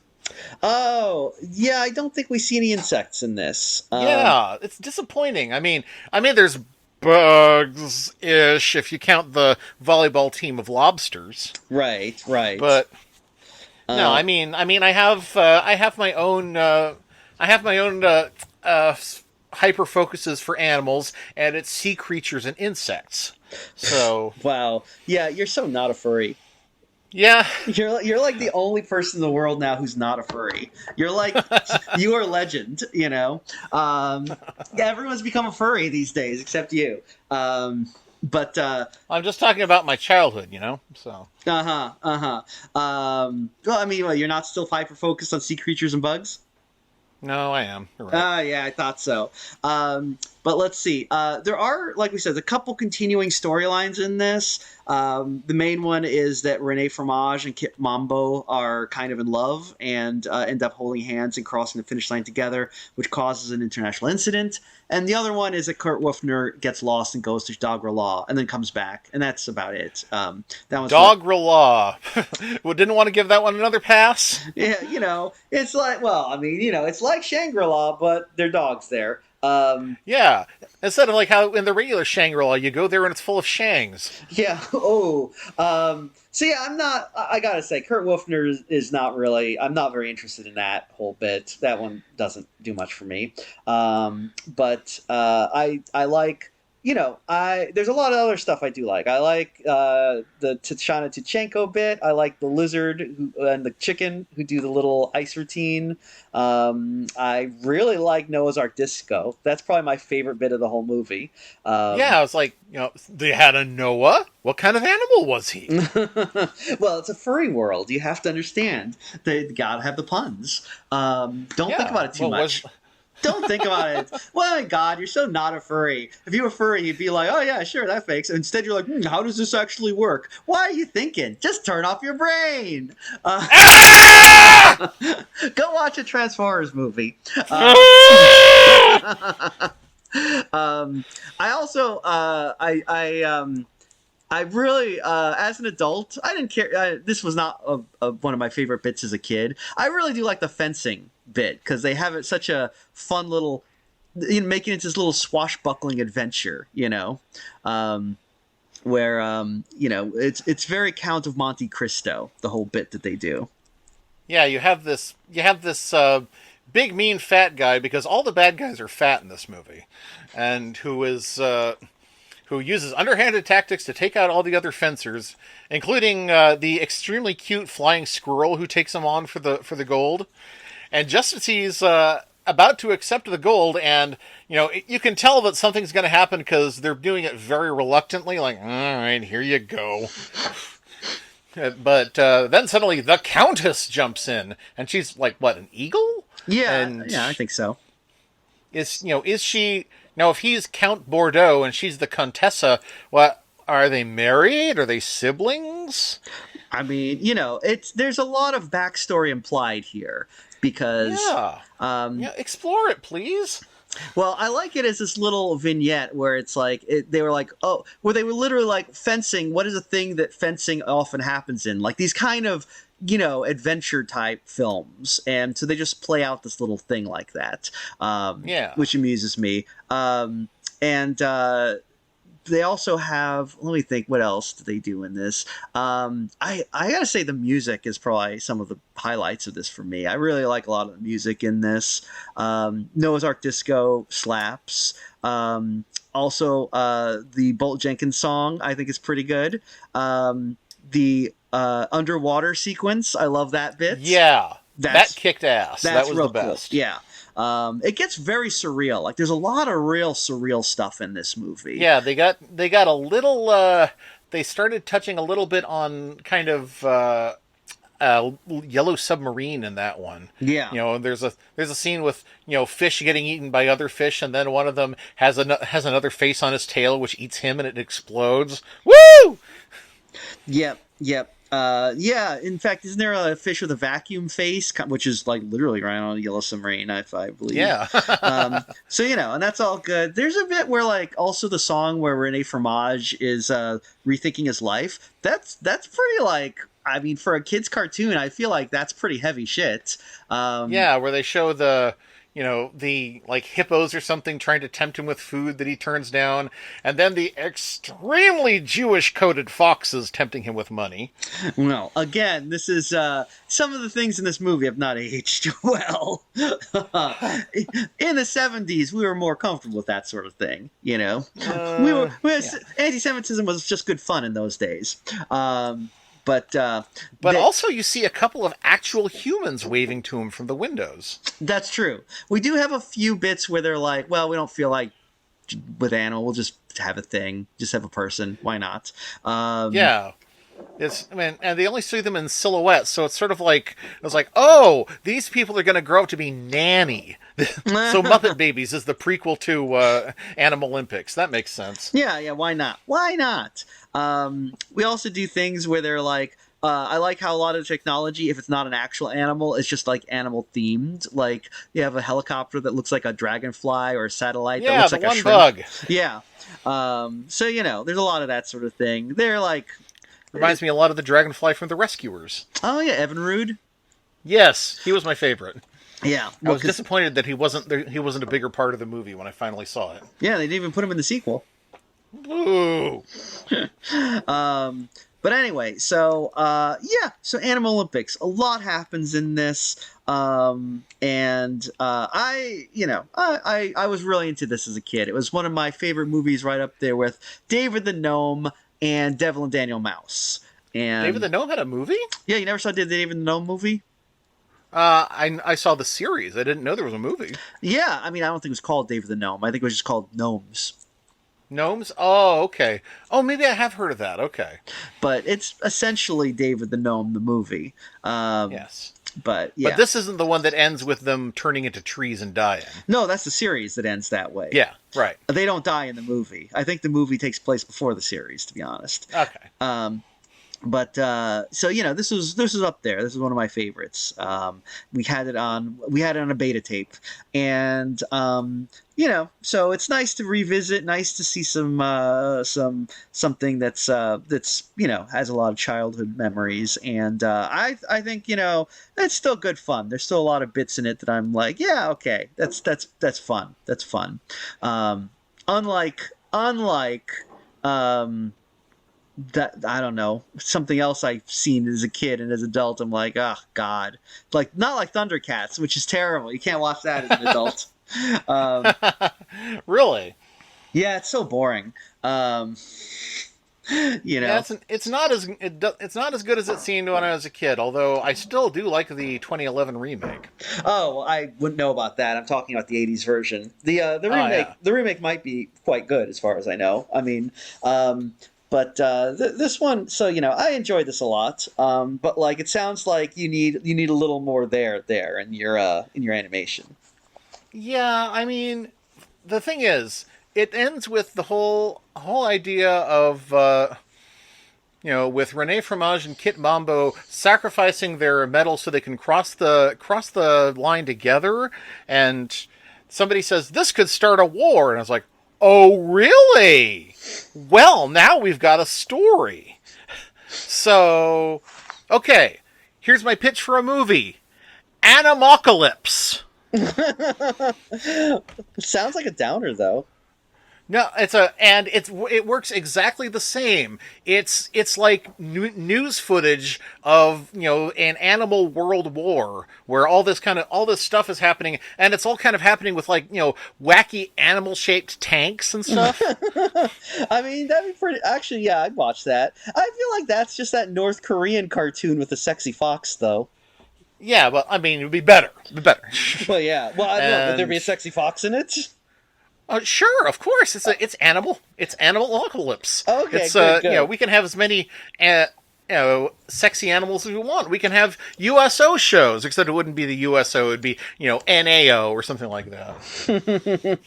Oh, yeah, I don't think we see any insects in this. Yeah, it's disappointing. I mean, there's bugs ish if you count the volleyball team of lobsters, Right, right. but no, Uh, I have my own uh, hyper focuses for animals, and it's sea creatures and insects. So wow. Yeah, you're so not a furry. yeah, You're like the only person in the world now who's not a furry. You're like you are legend, yeah, everyone's become a furry these days except you. But I'm just talking about my childhood. So uh-huh, uh-huh. Well, I mean, you're not still hyper focused on sea creatures and bugs? no, I am. You're right. Yeah, I thought so. But let's see. There are, like we said, a couple continuing storylines in this. The main one is that Rene Fromage and Kit Mambo are kind of in love and end up holding hands and crossing the finish line together, which causes an international incident. And the other one is that Kurt Wolfner gets lost and goes to Doggerlaw and then comes back, and that's about it. That one's Dog Law. Well, didn't want to give that one another pass. yeah, it's like, well, I mean, it's like Shangri-La, but there are dogs there. Yeah, instead of like how in the regular Shangri-La you go there and it's full of Shangs. Yeah. Oh. So yeah, I'm not. I gotta say, Kurt Wolfner is not really. I'm not very interested in that whole bit. That one doesn't do much for me. But I like. There's a lot of other stuff I do like. I like the Tatiana Tuchenko bit. I like the lizard and the chicken who do the little ice routine. I really like Noah's Ark Disco. That's probably my favorite bit of the whole movie. Yeah, I was like, they had a Noah. What kind of animal was he? Well, it's a furry world. You have to understand. They gotta have the puns. Don't think Yeah. about it too Well, much. Don't think about it. Well, my God, you're so not a furry. If you were furry, you'd be like, oh, yeah, sure, that fakes. Instead, you're like, how does this actually work? Why are you thinking? Just turn off your brain. Ah! Go watch a Transformers movie. I also, I really, as an adult, I didn't care. This was not one of my favorite bits as a kid. I really do like the fencing bit because they have it such a fun little, making it this little swashbuckling adventure, where it's very Count of Monte Cristo, the whole bit that they do. yeah, you have this big mean fat guy, because all the bad guys are fat in this movie, and who uses underhanded tactics to take out all the other fencers, including the extremely cute flying squirrel who takes him on for the gold. And just as he's about to accept the gold, and you can tell that something's going to happen because they're doing it very reluctantly, like, all right, here you go. But then suddenly the Countess jumps in, and she's like, what, an eagle? Yeah, And yeah, I think so. is she now? If he's Count Bordeaux and she's the Contessa, what, are they married? Are they siblings? I mean, it's there's a lot of backstory implied here because, Yeah, um, yeah. Explore it, please. well, I like it as this little vignette where it's like they were like, oh, where they were literally like fencing. What is a thing that fencing often happens in? Like these kind of adventure type films, and so they just play out this little thing like that, Yeah. which amuses me. And they also have, let me think, what else do they do in this? I gotta say the music is probably some of the highlights of this for me. I really like a lot of the music in this. Noah's Ark Disco slaps. Also, the Bolt Jenkins song I think is pretty good. The underwater sequence, I love that bit. Yeah, That kicked ass. that's That was real the best. cool. Yeah. It gets very surreal. Like there's a lot of real surreal stuff in this movie. Yeah, they got a little. They started touching a little bit on kind of Yellow Submarine in that one. Yeah. There's a scene with fish getting eaten by other fish, and then one of them has another face on his tail which eats him, and it explodes. Woo! Yep. Yep. Yeah. In fact, isn't there a fish with a vacuum face, which is like literally right on a Yellow Submarine, if I believe. Yeah. So and that's all good. There's a bit where like also the song where Rene Fromage is rethinking his life. That's pretty like. I mean, for a kid's cartoon, I feel like that's pretty heavy shit. Yeah, where they show the like hippos or something trying to tempt him with food that he turns down, and then the extremely Jewish coded foxes tempting him with money. Well, again, this is some of the things in this movie have not aged well. In the 70s, we were more comfortable with that sort of thing. Anti-Semitism was just good fun in those days. But Also, you see a couple of actual humans waving to him from the windows. That's true. We do have a few bits where they're like, well, we don't feel like with animal, we'll just have a thing, just have a person. Why not? Yeah. And they only see them in silhouette, so it's sort of like, oh, these people are going to grow up to be nanny. So Muppet Babies is the prequel to Animalympics. That makes sense. Yeah, why not? Why not? We also do things where they're like, I like how a lot of technology, if it's not an actual animal, it's just like animal themed. Like you have a helicopter that looks like a dragonfly or a satellite that looks like a shrimp. bug. Yeah. So there's a lot of that sort of thing. They're like. Reminds me a lot of the dragonfly from The Rescuers. Oh yeah, Evan Rude. Yes, he was my favorite. Yeah, I was disappointed that he wasn't a bigger part of the movie when I finally saw it. Yeah, they didn't even put him in the sequel. Boo. But anyway, so Animalympics, a lot happens in this, and I was really into this as a kid. It was one of my favorite movies, right up there with David the Gnome and Devil and Daniel Mouse. And David the Gnome had a movie? Yeah, you never saw the David the Gnome movie? I saw the series. I didn't know there was a movie. Yeah, I mean, I don't think it was called David the Gnome. I think it was just called Gnomes. Gnomes? Oh, okay. Oh, maybe I have heard of that. Okay. But it's essentially David the Gnome, the movie. Yes. But yeah. But this isn't the one that ends with them turning into trees and dying. No, that's the series that ends that way. Yeah, right. They don't die in the movie. I think the movie takes place before the series, to be honest. Okay. But so this was up there. This is one of my favorites. We had it on a beta tape, and so it's nice to revisit. Nice to see something that's has a lot of childhood memories, and I think it's still good fun. There's still a lot of bits in it that I'm like, yeah, okay, that's fun. That's fun. Unlike that I don't know, something else I've seen as a kid and as an adult. I'm like, oh God, like not like Thundercats, which is terrible. You can't watch that as an adult. Um, Really? yeah, it's so boring. Um, you Yeah, know. it's not as good as it seemed when I was a kid. Although I still do like the 2011 remake. Oh, well, I wouldn't know about that. I'm talking about the '80s version. Oh yeah. The remake might be quite good as far as I know. I mean, um, but this one, so I enjoyed this a lot. But like, it sounds like you need a little more there in your animation. Yeah, I mean, the thing is, it ends with the whole idea of with Rene Fromage and Kit Mambo sacrificing their medal so they can cross the line together, and somebody says this could start a war, and I was like, oh really? Well, now we've got a story. So, okay, here's my pitch for a movie: Animalympics. Sounds like a downer, though. No, it works exactly the same. It's like news footage of an animal world war where all this stuff is happening, and it's all kind of happening with like wacky animal shaped tanks and stuff. I mean, that'd be pretty. Actually, yeah, I'd watch that. I feel like that's just that North Korean cartoon with the sexy fox, though. Yeah, well, I mean, it'd be better. It'd be better. Well, yeah. Well, I don't know. Would there And be a sexy fox in it? sure, of course, it's animal apocalypse. Okay, It's good, good. we can have as many sexy animals as we want. We can have USO shows, except it wouldn't be the USO; it'd be NAO or something like that.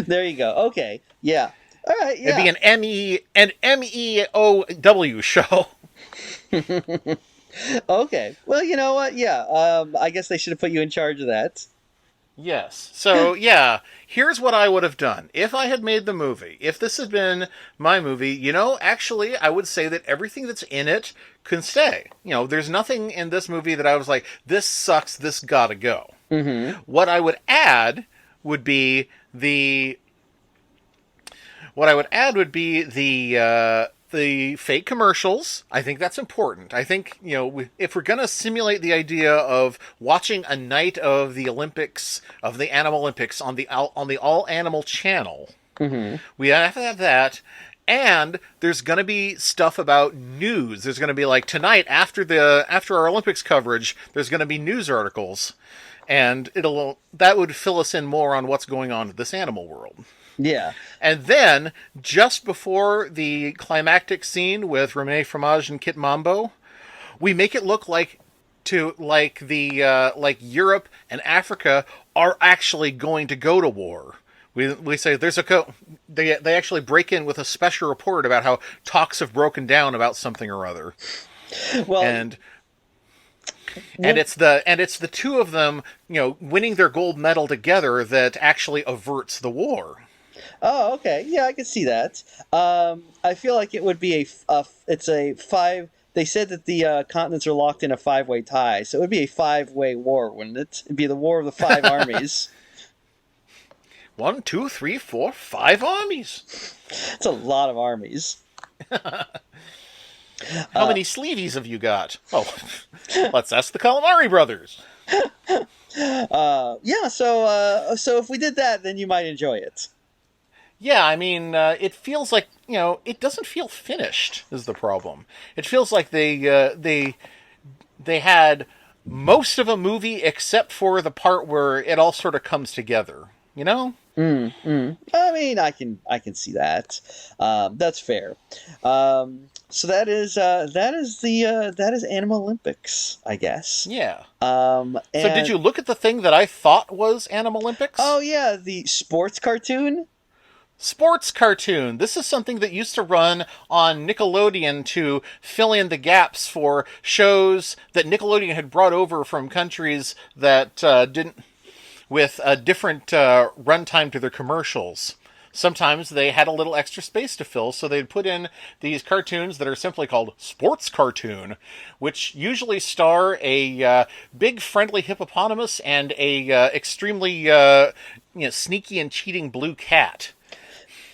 There you go. Okay, yeah. All right, It'd yeah. be an MEOW show. Okay. Well, you know what? Yeah. I guess they should have put you in charge of that. Yes. So, yeah, here's what I would have done. If I had made the movie, if this had been my movie, actually, I would say that everything that's in it can stay. There's nothing in this movie that I was like, this sucks, this gotta go. Mm-hmm. What I would add would be the What I would add would be the fake commercials. I think that's important. I think if we're gonna simulate the idea of watching a night of the Olympics of the Animalympics on the All Animal channel, Mm-hmm. we have to have that. And there's going to be stuff about news. There's going to be like tonight after our Olympics coverage, there's going to be news articles, and that would fill us in more on what's going on in this animal world. Yeah. And then, just before the climactic scene with Rene Fromage and Kit Mambo, we make it look like Europe and Africa are actually going to go to war. We say they actually break in with a special report about how talks have broken down about something or other, Well, and well, it's the two of them winning their gold medal together that actually averts the war. oh, okay. Yeah, I can see that. I feel like it would be it's a five. They said that the continents are locked in a five-way tie, so it would be a five-way war, wouldn't it? It'd be the war of the five armies. 1, 2, 3, 4, 5 armies. It's a lot of armies. How many sleeveys have you got? Oh, let's ask the Calamari brothers. Yeah. So if we did that, then you might enjoy it. Yeah, I mean, it feels like it doesn't feel finished. Is the problem? It feels like they had most of a movie except for the part where it all sort of comes together. I mean, I can see that. That's fair. So that is Animal Olympics, I guess. Yeah. So did And you look at the thing that I thought was Animalympics? oh yeah, the sports cartoon. Sports cartoon. This is something that used to run on Nickelodeon to fill in the gaps for shows that Nickelodeon had brought over from countries that didn't, with a different runtime to their commercials. Sometimes they had a little extra space to fill, so they'd put in these cartoons that are simply called sports cartoon, which usually star a big friendly hippopotamus and a extremely sneaky and cheating blue cat.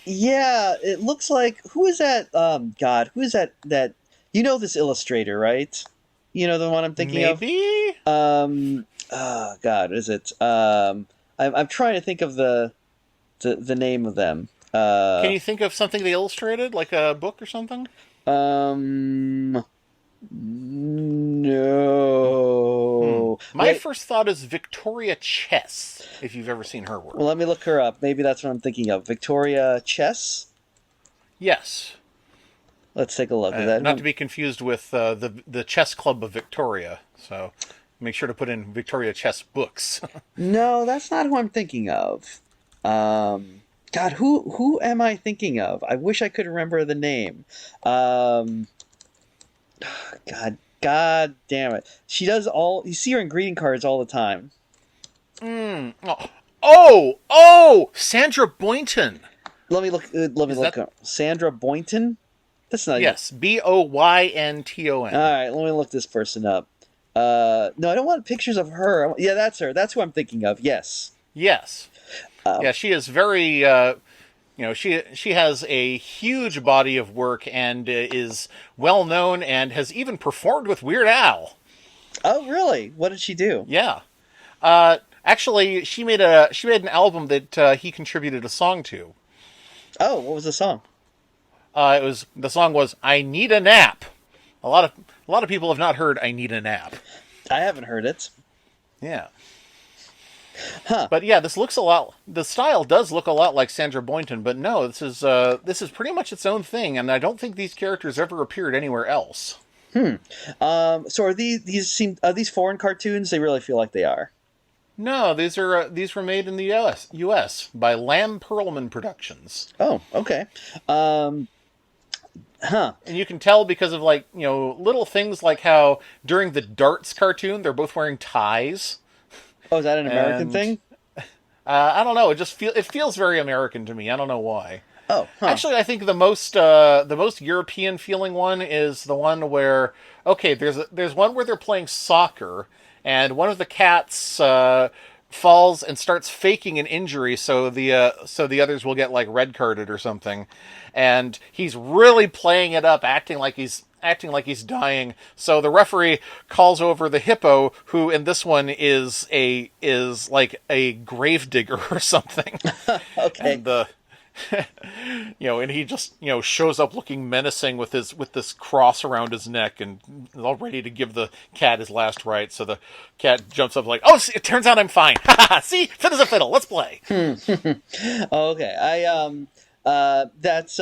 Yeah, it looks like who is that? God, who is that? That you know this illustrator, right? You know the one I'm thinking of. Maybe? Oh God, is it? I'm trying to think of the name of them. Can you think of something they illustrated, like a book or something? Um, Hmm. no. My Wait, first thought is Victoria Chess, if you've ever seen her well, work. let me look her up. Maybe that's what I'm thinking of. Victoria Chess. Yes. Let's take a look. Is that Not who? to be confused with the Chess Club of Victoria. So make sure to put in Victoria Chess books. No, that's not who I'm thinking of. Um, God, who am I thinking of? I wish I could remember the name. Um, God damn it. She does all. You see her in greeting cards all the time. Mm. Oh, Sandra Boynton. Let me Is look that up. Sandra Boynton. That's not even. yes? All Boynton. right, let me look this person up. No, I don't want pictures of her. Yeah, that's her. That's who I'm thinking of. Yes. Yes. Um, Yeah, she is very. She has a huge body of work and is well known and has even performed with Weird Al. oh, really? What did she do? Yeah. Actually, she made an album that he contributed a song to. Oh, what was the song? It was the song was "I Need a Nap." A lot of people have not heard "I Need a Nap." I haven't heard it. Yeah, Huh. but yeah, this looks a lot. The style does look a lot like Sandra Boynton, but no, this is pretty much its own thing, and I don't think these characters ever appeared anywhere else. Hmm. So are these foreign cartoons? They really feel like they are. No, these were made in the U.S. by Lamb Perlman Productions, Oh, okay. Um, huh. and you can tell because of like little things like how during the Darts cartoon they're both wearing ties, Oh, is that an American and thing? I don't know. It feels very American to me. I don't know why. Oh, huh. Actually, I think the most European feeling one is the one where okay, there's one where they're playing soccer, and one of the cats falls and starts faking an injury so the others will get like red carded or something, and he's really playing it up, acting like he's dying. So the referee calls over the hippo, who in this one is like a grave digger or something, Okay. and the and he just shows up looking menacing with this cross around his neck and all ready to give the cat his last rites. So the cat jumps up like, "Oh, it turns out I'm fine. See, fit as a fiddle. Let's play." Okay. That's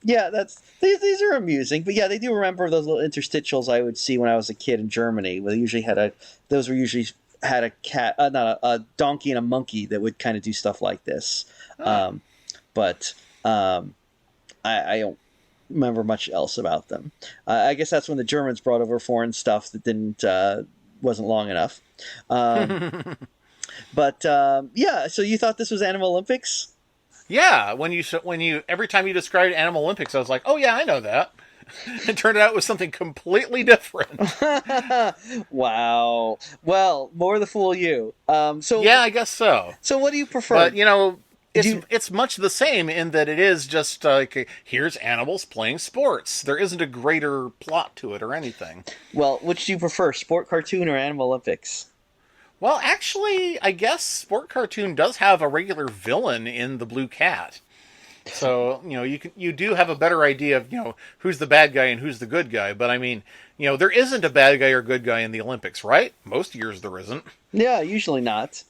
yeah, that's these are amusing, but yeah, they do remember those little interstitials I would see when I was a kid in Germany. Where they usually had a those were usually had a cat, not a donkey and a monkey that would kind of do stuff like this. Ah. Um, but I don't remember much else about them. I guess that's when the Germans brought over foreign stuff that didn't wasn't long enough. Um, but yeah, so you thought this was Animalympics? Yeah, when you every time you described Animalympics, I was like, "Oh yeah, I know that." It turned out it was something completely different. Wow. Well, more the fool you. Yeah, I guess so. So what do you prefer? But Do you, it's much the same in that it is just like here's animals playing sports. There isn't a greater plot to it or anything. well, which do you prefer, sport cartoon or Animalympics? Well, actually, I guess Sport Cartoon does have a regular villain in the Blue Cat. So, you do have a better idea of, who's the bad guy and who's the good guy, but I mean, there isn't a bad guy or good guy in the Olympics, right? Most years there isn't. Yeah, usually not.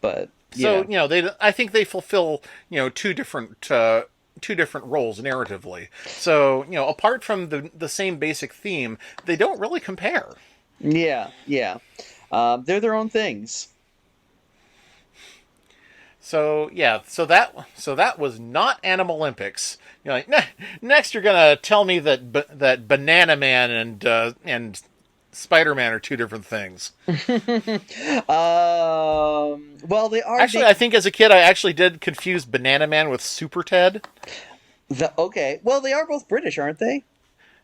But So, yeah. I think they fulfill, two different roles narratively. So, apart from the same basic theme, they don't really compare. Yeah, yeah. They're their own things. So yeah, so that was not Animalympics. You're like, nah, next you're gonna tell me that Banana Man and Spider Man are two different things. Well, they are. Actually, I think as a kid I actually did confuse Banana Man with Super Ted. Okay. Well, they are both British, aren't they?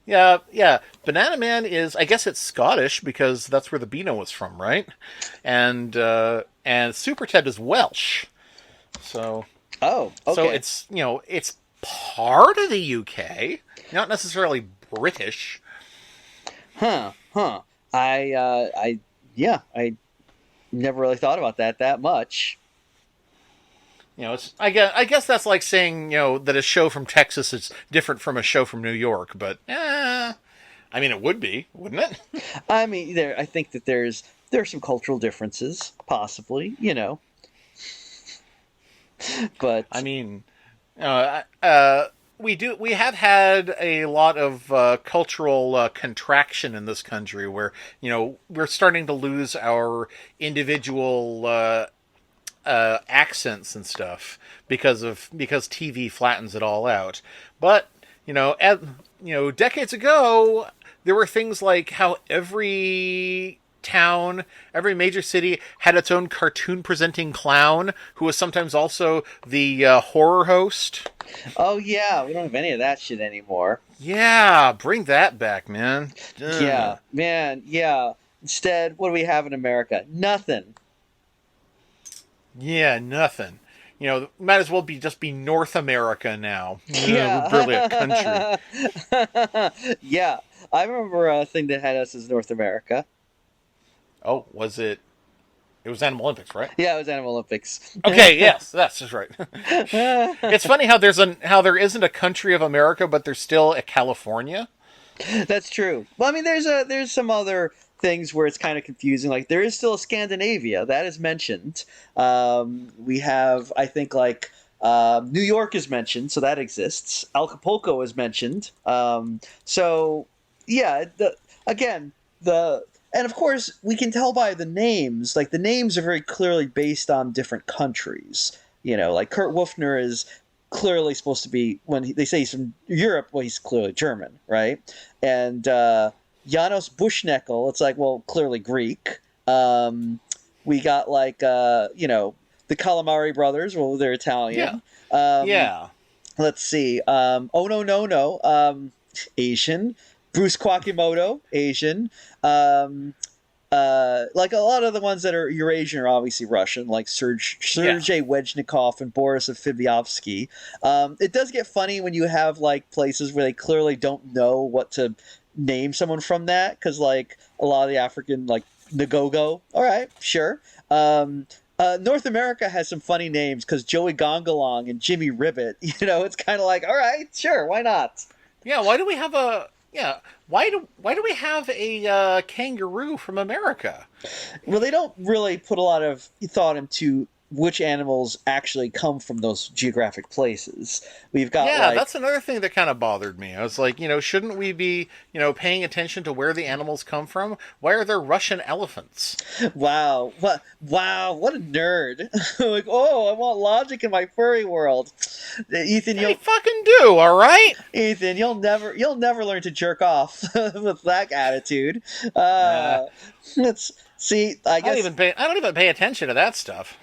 Yeah, yeah. Banana Man is, I guess it's Scottish because that's where the Beano was from, right? And Super Ted is Welsh. So Oh, So okay. it's part of the UK, not necessarily British. Huh. Huh. I yeah, I never really thought about that much. It's I guess that's like saying that a show from Texas is different from a show from New York, but I mean it would be, wouldn't it? I mean, I think that there's some cultural differences, possibly, I but mean, we have had a lot of cultural contraction in this country, where we're starting to lose our individual accents and stuff because TV flattens it all out. But decades ago, there were things like how every major city had its own cartoon presenting clown who was sometimes also the horror host. oh yeah, we don't have any of that shit anymore. Yeah, bring that back, man. Yeah, Ugh. man, yeah. Instead, what do we have in America? Nothing. Yeah, nothing. Might as well just be North America now. We're barely a country. Yeah. Yeah. I remember a thing that had us as North America. Oh, was it? It was Animalympics, right? Yeah, it was Animalympics. Okay, yes, that's just right. It's funny how there isn't a country of America, but there's still a California. That's true. Well, I mean, there's some other things where it's kind of confusing. Like there is still a Scandinavia that is mentioned. We have, I think, like New York is mentioned, so that exists. Acapulco is mentioned. So yeah, again the and of course we can tell by the names. Like the names are very clearly based on different countries. Like Kurt Wolfner is clearly supposed to be they say he's from Europe. Well, he's clearly German, right? And Janos Bushneckel, it's like, well, clearly Greek. We got like the Calamari brothers. Well, they're Yeah, Italian. Um, yeah, let's see. Oh no no no. Asian. Bruce Quakimoto, Asian. Um, like a lot of the ones that are Eurasian are obviously Russian, like yeah. Sergei Wejnikov and Boris Fibiovsky. It does get funny when you have like places where they clearly don't know what to name someone from that, because like a lot of the African like Nagogo. All right, sure. North America has some funny names because Joey Gongalong and Jimmy Ribbit. It's kind of like, all right, sure, why not? Yeah, why do we have a yeah? Why do we have a kangaroo from America? Well, they don't really put a lot of thought into which animals actually come from those geographic places. We've got Yeah, like, that's another thing that kind of bothered me. I was like, shouldn't we be, paying attention to where the animals come from? Why are there Russian elephants? wow, what a nerd! Like, oh, I want logic in my furry world. Ethan, They fucking do, all right? You'll never learn to jerk off with that attitude. Uh, Let's see. I guess. I don't even pay attention to that stuff.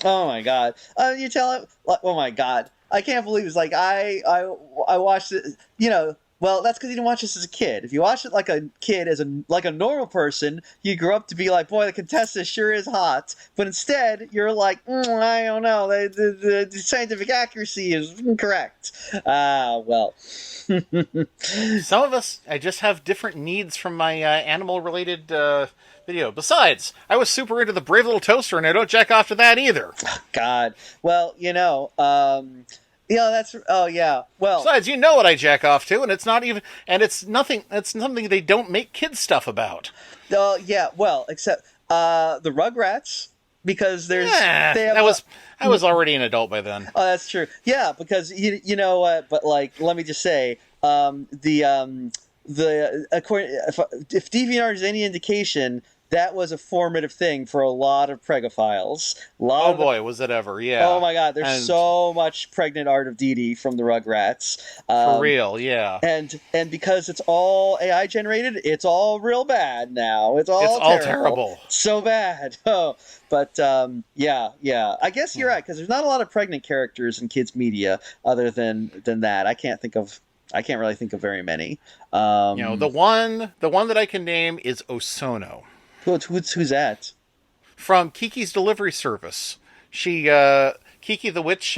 Oh my god! You tell him. Oh my god! I can't believe it's like I watched it. Well, that's because you didn't watch this as a kid. If you watch it like a kid, as like a normal person, you grew up to be like, boy, the contestant sure is hot. But instead, you're like, I don't know, the scientific accuracy is incorrect. Well. Some of us, I just have different needs from my animal-related video. Besides, I was super into the Brave Little Toaster, and I don't jack off to that either. God. Well, that's. Oh yeah. Well, Besides, you know what I jack off to, and it's not even, and it's nothing. It's something they don't make kids stuff about. yeah. Well, except the Rugrats, because Yeah, they have that was. I was already an adult by then. oh, that's true. Yeah, because you know what? But like, let me just say, the according if DeviantArt is any indication, that was a formative thing for a lot of pregophiles. A lot Oh of the boy, was it ever? Oh Yeah, my God! There's and so much pregnant art of Dee Dee from the Rugrats, for real, yeah, and because it's all AI generated, it's all real bad now. It's it's all all terrible, terrible. so bad. Oh, but yeah, yeah. I guess you're right because there's not a lot of pregnant characters in kids media other than that. I can't really think of very many. The one that I can name is Osono Who's that? from Kiki's Delivery Service. Kiki the witch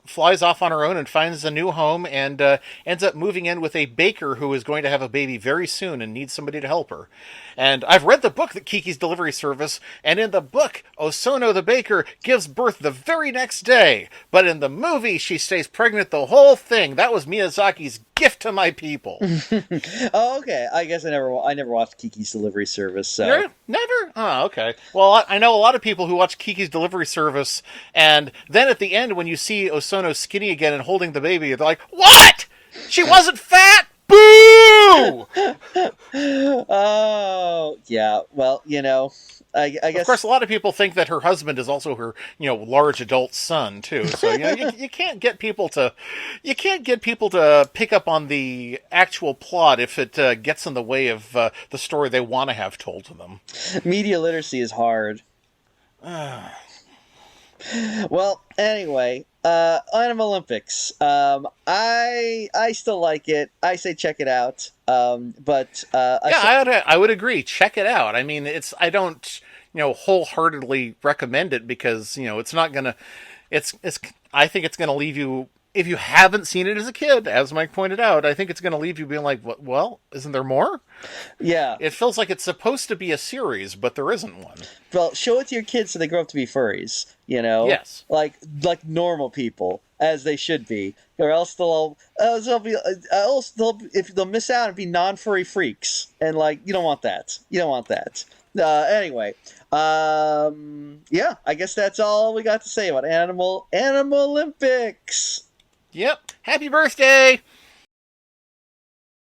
flies off on her own and finds a new home and ends up moving in with a baker who is going to have a baby very soon and needs somebody to help her. And I've read the book, that Kiki's Delivery Service, and in the book, Osono the baker gives birth the very next day. But in the movie, she stays pregnant the whole thing. That was Miyazaki's gift to my people. Oh, okay. I guess I never watched Kiki's Delivery Service. So Never? Oh, okay. Well, I know a lot of people who watch Kiki's Delivery Service, and then at the end, when you see Osono skinny again and holding the baby, they're like, "What? She wasn't fat? Boo!" Oh, yeah. Well, I guess. Of course, a lot of people think that her husband is also her, large adult son too. So you can't get people to, pick up on the actual plot if it gets in the way of the story they want to have told to them. Media literacy is hard. Well, anyway, Animalympics. I still like it. I say check it out. But I would agree. Check it out. I mean, I don't wholeheartedly recommend it because it's not gonna. It's I think it's gonna leave you. If you haven't seen it as a kid, as Mike pointed out, I think it's going to leave you being like, well, isn't there more? Yeah. It feels like it's supposed to be a series, but there isn't one. Well, show it to your kids so they grow up to be furries, Yes. Like normal people, as they should be. Or else if they'll miss out and be non-furry freaks. And, you don't want that. You don't want that. Anyway, yeah, I guess that's all we got to say about Animalympics. Yep. Happy birthday!